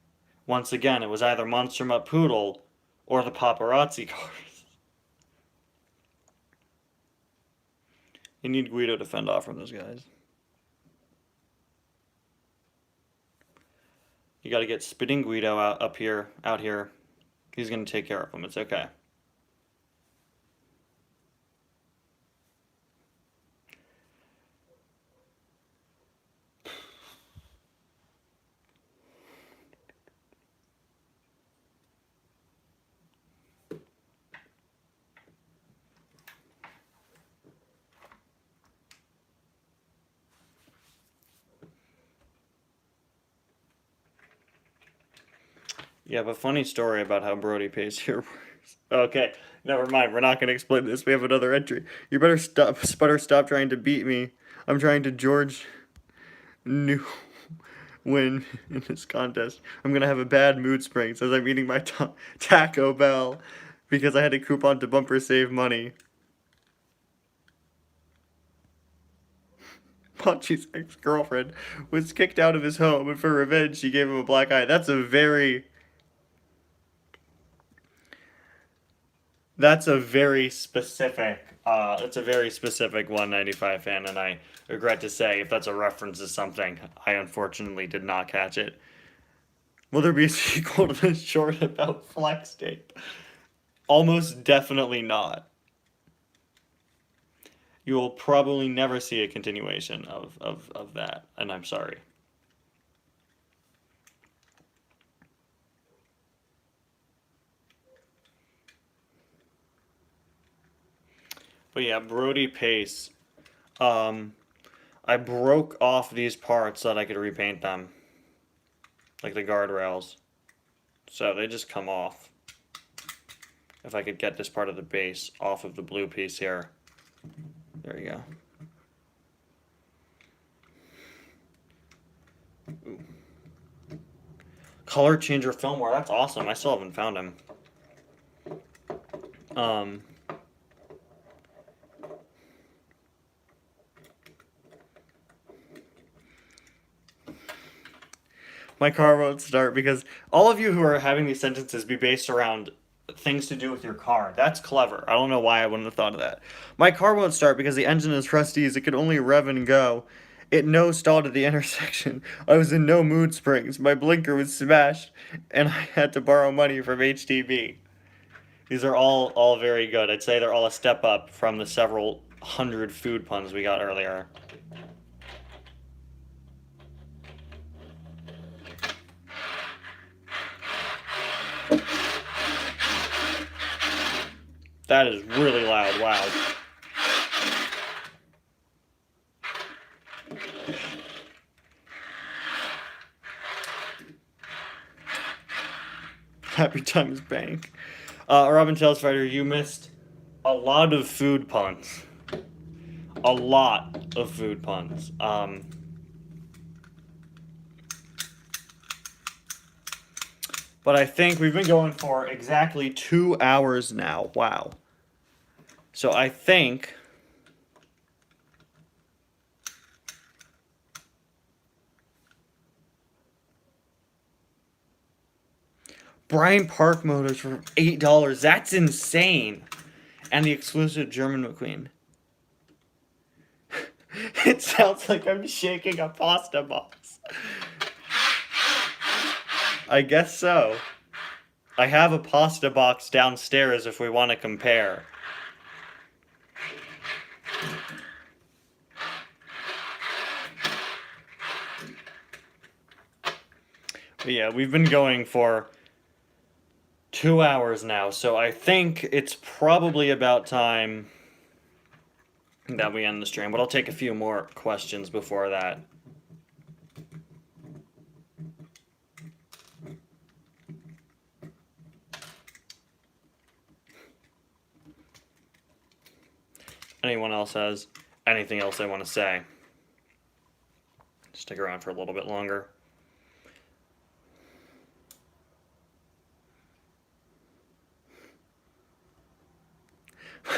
[SPEAKER 1] once again, it was either Monster Mutt Poodle or the paparazzi cars. You need Guido to fend off from those guys. You got to get Spitting Guido out here. He's going to take care of them. It's okay. Yeah, but funny story about how Brody pays here works. Okay, never mind. We're not going to explain this. We have another entry. You better stop, Sputter, stop trying to beat me. I'm trying to George New win in this contest. I'm going to have a bad mood springs as I'm eating my Taco Bell because I had a coupon to bumper save money. Punchy's ex-girlfriend was kicked out of his home, and for revenge, she gave him a black eye. That's a very specific. It's a very specific 195 fan, and I regret to say, if that's a reference to something, I unfortunately did not catch it. Will there be a sequel to this short about flex tape? Almost definitely not. You will probably never see a continuation of that, and I'm sorry. But yeah, Brody Pace. I broke off these parts so that I could repaint them. Like the guardrails. So they just come off. If I could get this part of the base off of the blue piece here. There you go. Ooh. Color changer Fillmore, that's awesome. I still haven't found him. My car won't start because all of you who are having these sentences be based around things to do with your car. That's clever. I don't know why I wouldn't have thought of that. My car won't start because the engine is rusty as it can only rev and go. It no stalled at the intersection. I was in no mood springs. My blinker was smashed, and I had to borrow money from HTB. These are all very good. I'd say they're all a step up from the several hundred food puns we got earlier. That is really loud. Wow. Happy Times Bank. Robin Tails Fighter, you missed a lot of food puns. A lot of food puns. But I think we've been going for exactly 2 hours now. Wow. So I think Brian Park Motors for $8. That's insane. And the exclusive German McQueen. It sounds like I'm shaking a pasta box. I guess so. I have a pasta box downstairs if we want to compare. But yeah, we've been going for 2 hours now, so I think it's probably about time that we end the stream, but I'll take a few more questions before that. Anyone else has anything else they want to say? Stick around for a little bit longer.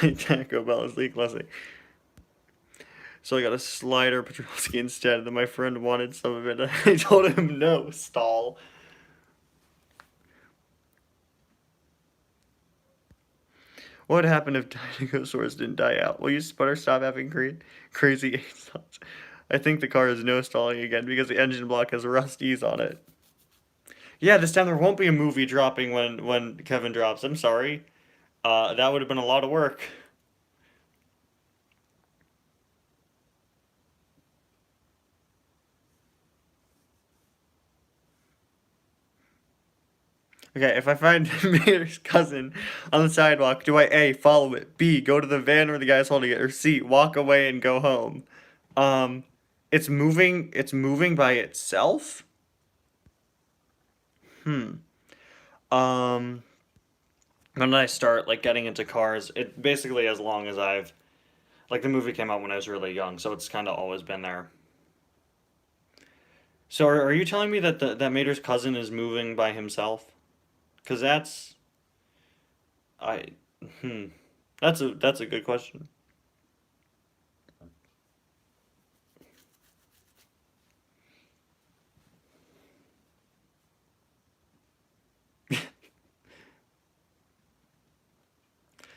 [SPEAKER 1] My Taco Bell is League Classic. So I got a slider Petrolski instead, and my friend wanted some of it. I told him no, stall. What would happen if dinosaurs didn't die out? Will you sputter stop having crazy eight stalls? I think the car is no stalling again because the engine block has rusties on it. Yeah, this time there won't be a movie dropping when Kevin drops. I'm sorry. That would have been a lot of work. Okay, if I find Mater's cousin on the sidewalk, do I A, follow it, B, go to the van where the guy's holding it, or C, walk away and go home? It's moving by itself? Um, when did I start, like, getting into cars? It basically as long as like, the movie came out when I was really young, so it's kind of always been there. So are you telling me that that Mater's cousin is moving by himself? Because I, hmm, that's a good question.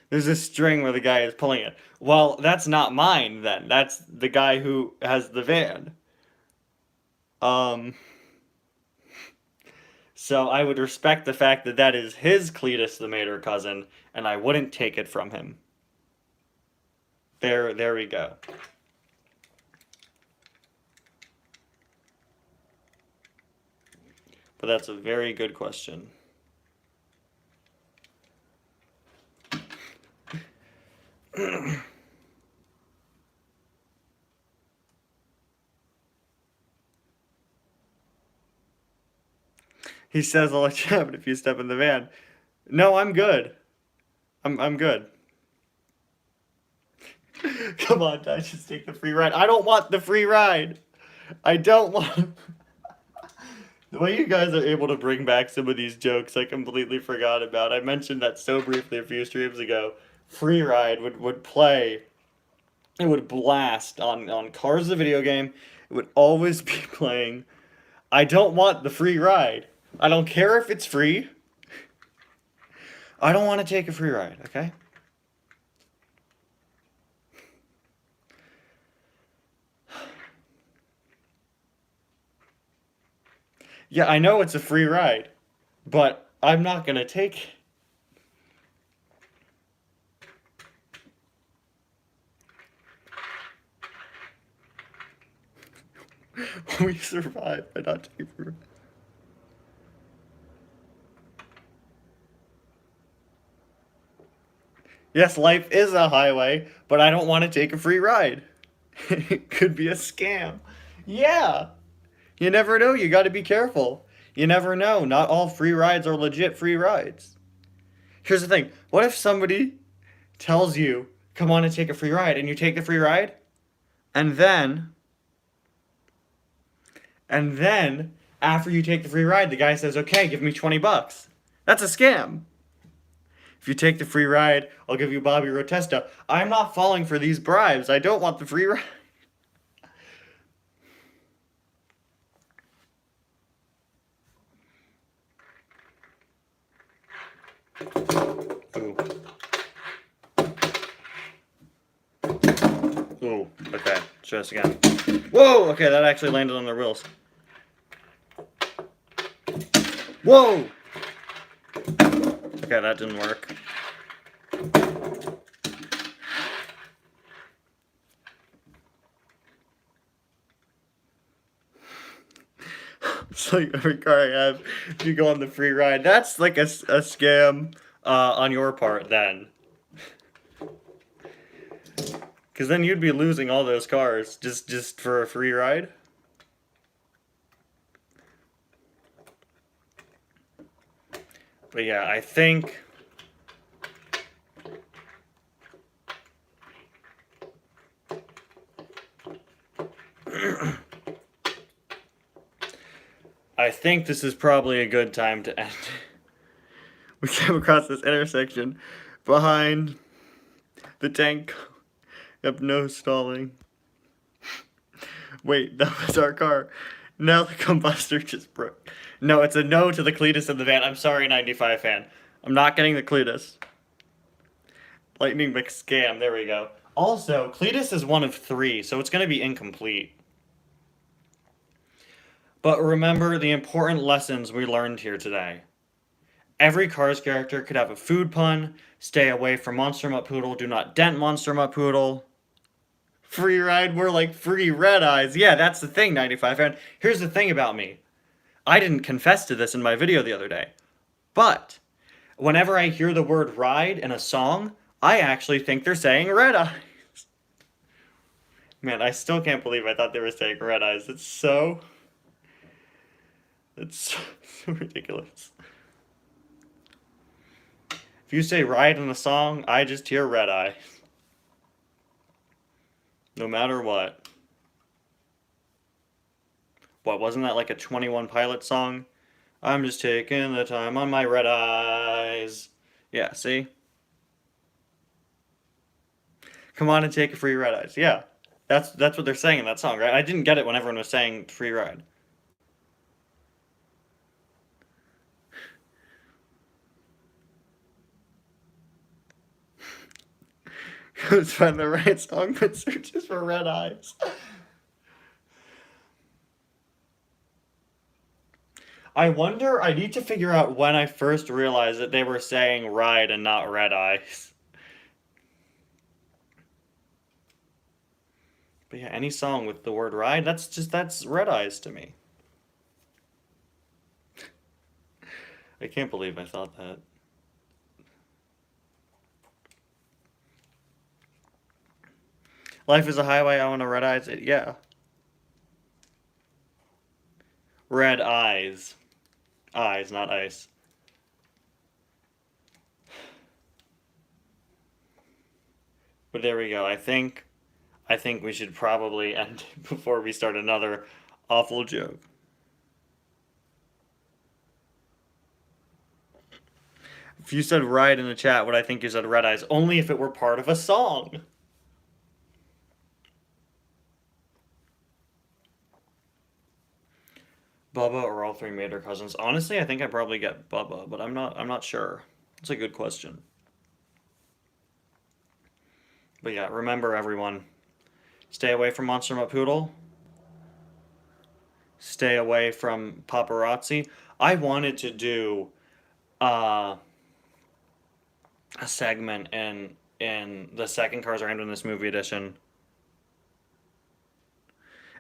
[SPEAKER 1] There's a string where the guy is pulling it. Well, that's not mine then. That's the guy who has the van. Um, so I would respect the fact that that is his Cletus the Mater cousin, and I wouldn't take it from him. There we go. But that's a very good question. He says, "I'll let you have it if you step in the van." No, I'm good. I'm good. Come on, Dad, just take the free ride. I don't want the free ride. I don't want. The way you guys are able to bring back some of these jokes, I completely forgot about. I mentioned that so briefly a few streams ago. Free ride would play. It would blast on Cars the video game. It would always be playing. I don't want the free ride. I don't care if it's free. I don't want to take a free ride, okay? Yeah, I know it's a free ride, but I'm not gonna take. We survived by not taking free ride. Yes, life is a highway, but I don't want to take a free ride. It could be a scam. Yeah. You never know. You got to be careful. You never know. Not all free rides are legit free rides. Here's the thing. What if somebody tells you, come on and take a free ride, and you take the free ride, and then, after you take the free ride, the guy says, okay, give me 20 bucks. That's a scam. If you take the free ride, I'll give you Bobby Rotesta. I'm not falling for these bribes. I don't want the free ride. Ooh. Ooh, okay. Try this again. Whoa! Okay, that actually landed on their wheels. Whoa! Okay, that didn't work. It's like every car I have, you go on the free ride. That's like a scam on your part then. Because then you'd be losing all those cars just for a free ride. But yeah, I think... I think this is probably a good time to end. We came across this intersection behind the tank. Yep, no stalling. Wait, that was our car. Now the combustor just broke. No, it's a no to the Cletus in the van. I'm sorry, 95 fan. I'm not getting the Cletus. Lightning McScam, there we go. Also, Cletus is one of 3, so it's going to be incomplete. But remember the important lessons we learned here today. Every Cars character could have a food pun. Stay away from Monster Mutt Poodle. Do not dent Monster Mutt Poodle. Free ride, more like free red eyes. Yeah, that's the thing, 95 fan. Here's the thing about me. I didn't confess to this in my video the other day. But whenever I hear the word ride in a song, I actually think they're saying red eyes. Man, I still can't believe I thought they were saying red eyes. It's so ridiculous. If you say ride in a song, I just hear red eye. No matter what. What, wasn't that like a 21 Pilot song? I'm just taking the time on my red eyes. Yeah, see? Come on and take a free red eyes. Yeah. That's what they're saying in that song, right? I didn't get it when everyone was saying free ride. Goes find the right song but searches for red eyes. I wonder, I need to figure out when I first realized that they were saying ride and not red eyes. But yeah, any song with the word ride, that's red eyes to me. I can't believe I thought that. Life is a highway, I want to red eyes it. Yeah. Red eyes. Eyes, not ice. But there we go. I think we should probably end before we start another awful joke. If you said ride in the chat, would I think you said red eyes? Only if it were part of a song. Bubba or all 3 Mater cousins? Honestly, I think I probably get Bubba, but I'm not sure. It's a good question. But yeah, remember everyone, stay away from Monster Mutt Poodle. Stay away from paparazzi. I wanted to do a segment in the second Cars Random This Movie Edition.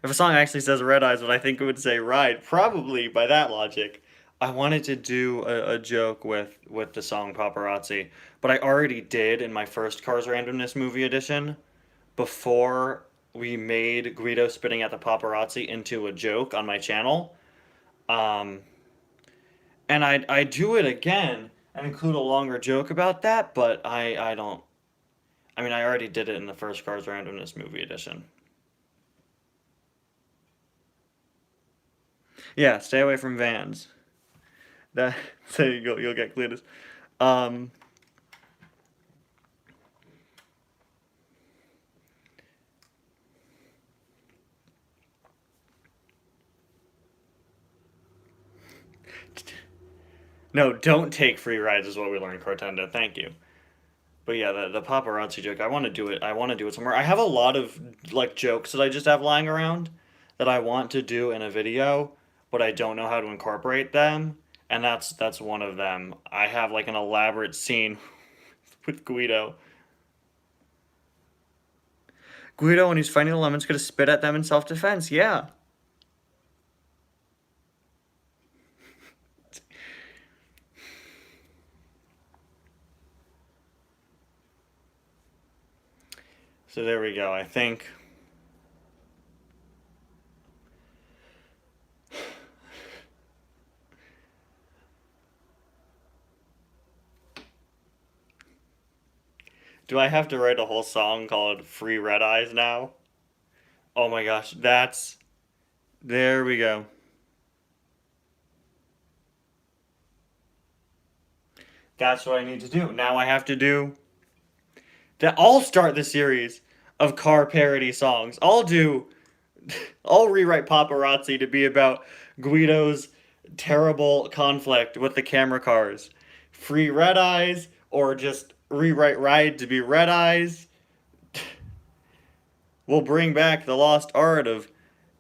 [SPEAKER 1] If a song actually says red eyes, would I think it would say ride? Probably, by that logic. I wanted to do a joke with the song Paparazzi, but I already did in my first Cars Randomness Movie Edition before we made Guido spitting at the paparazzi into a joke on my channel. And I'd do it again and include a longer joke about that, but I don't... I mean, I already did it in the first Cars Randomness Movie Edition. Yeah, stay away from vans. That so you'll get Cletus. No, don't take free rides is what we learned, Cortenda. Thank you. But yeah, the paparazzi joke, I want to do it. I want to do it somewhere. I have a lot of like jokes that I just have lying around that I want to do in a video, but I don't know how to incorporate them, and that's one of them. I have like an elaborate scene with Guido. Guido, when he's fighting the lemons, gonna spit at them in self-defense. Yeah. So there we go. I think do I have to write a whole song called Free Red Eyes now? Oh my gosh, there we go. That's what I need to do. Now I have to do that. I'll start the series of car parody songs. I'll rewrite Paparazzi to be about Guido's terrible conflict with the camera cars. Free Red Eyes, or just rewrite Ride to be Red Eyes. We'll bring back the lost art of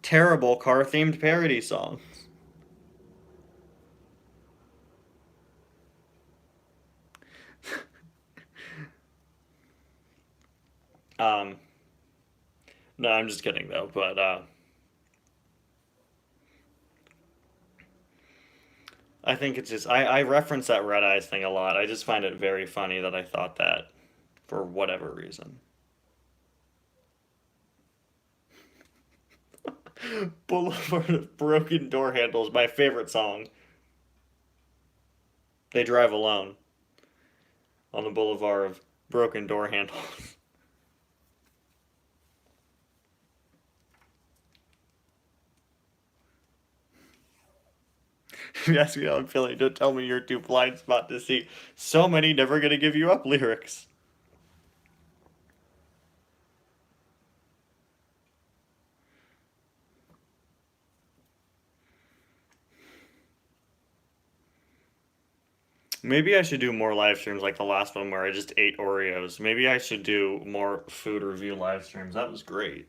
[SPEAKER 1] terrible car-themed parody songs. No, I'm just kidding though, but I think it's just I reference that Red Eyes thing a lot. I just find it very funny that I thought that for whatever reason. Boulevard of Broken Door Handles, my favorite song. They drive alone on the boulevard of broken door handles. If you ask me how I'm feeling, don't tell me you're too blind spot to see so many never gonna give you up lyrics. Maybe I should do more live streams like the last one where I just ate Oreos. Maybe I should do more food review live streams. That was great.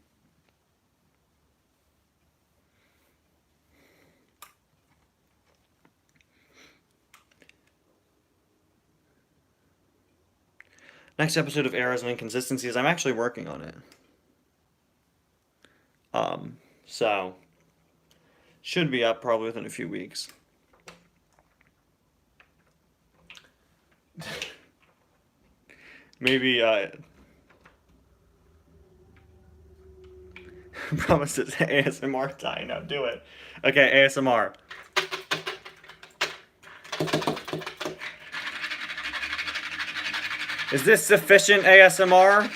[SPEAKER 1] Next episode of Errors and Inconsistencies, I'm actually working on it. So should be up probably within a few weeks. Maybe promises ASMR tie. Now do it. Okay, ASMR. Is this sufficient ASMR?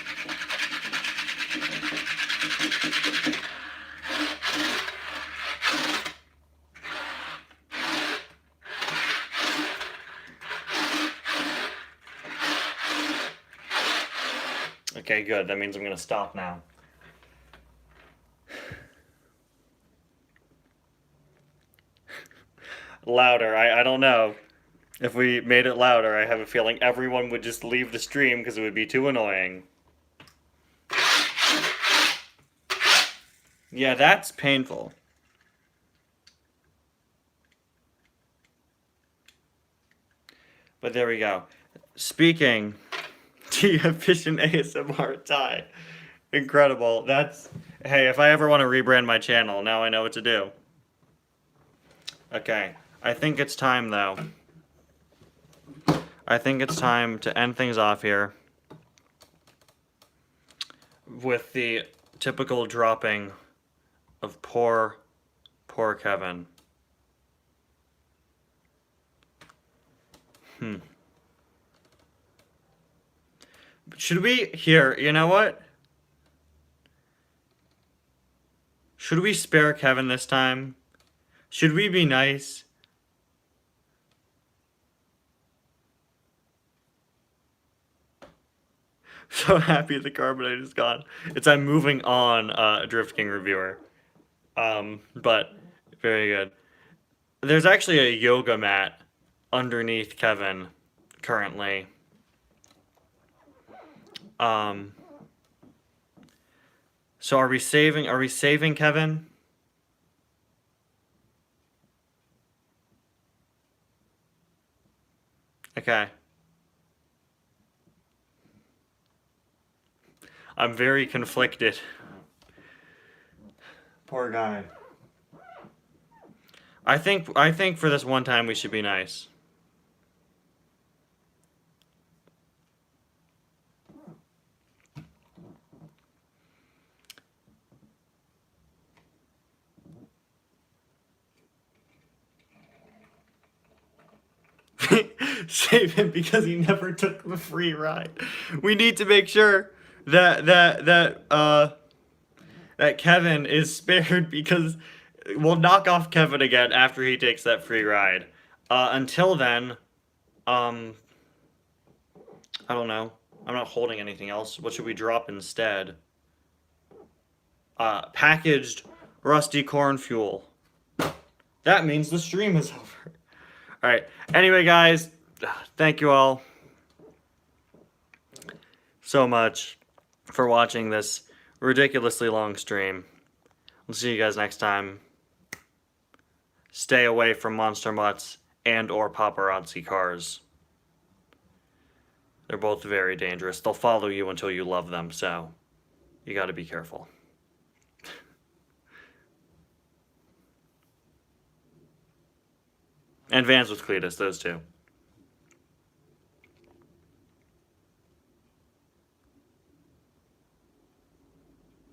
[SPEAKER 1] Okay, good. That means I'm gonna stop now. Louder. I don't know. If we made it louder, I have a feeling everyone would just leave the stream because it would be too annoying. Yeah, that's painful. But there we go. Speaking to efficient ASMR tie. Incredible. That's... Hey, if I ever want to rebrand my channel, now I know what to do. Okay. I think it's time, though. I think it's time to end things off here with the typical dropping of poor Kevin. Should we, here, you know what? Should we spare Kevin this time? Should we be nice? So happy the carbonite is gone. I'm moving on, Drift King reviewer. But very good. There's actually a yoga mat underneath Kevin currently. So are we saving Kevin? Okay. I'm very conflicted. Poor guy. I think for this one time we should be nice. Save him because he never took the free ride. We need to make sure that Kevin is spared because we'll knock off Kevin again after he takes that free ride. Until then, I don't know. I'm not holding anything else. What should we drop instead? Packaged rusty corn fuel. That means the stream is over. Alright. Anyway, guys, thank you all. so much for watching this ridiculously long stream. We'll see you guys next time. Stay away from monster mutts and or paparazzi cars. They're both very dangerous. They'll follow you until you love them, so you gotta be careful. And vans with Cletus, those two.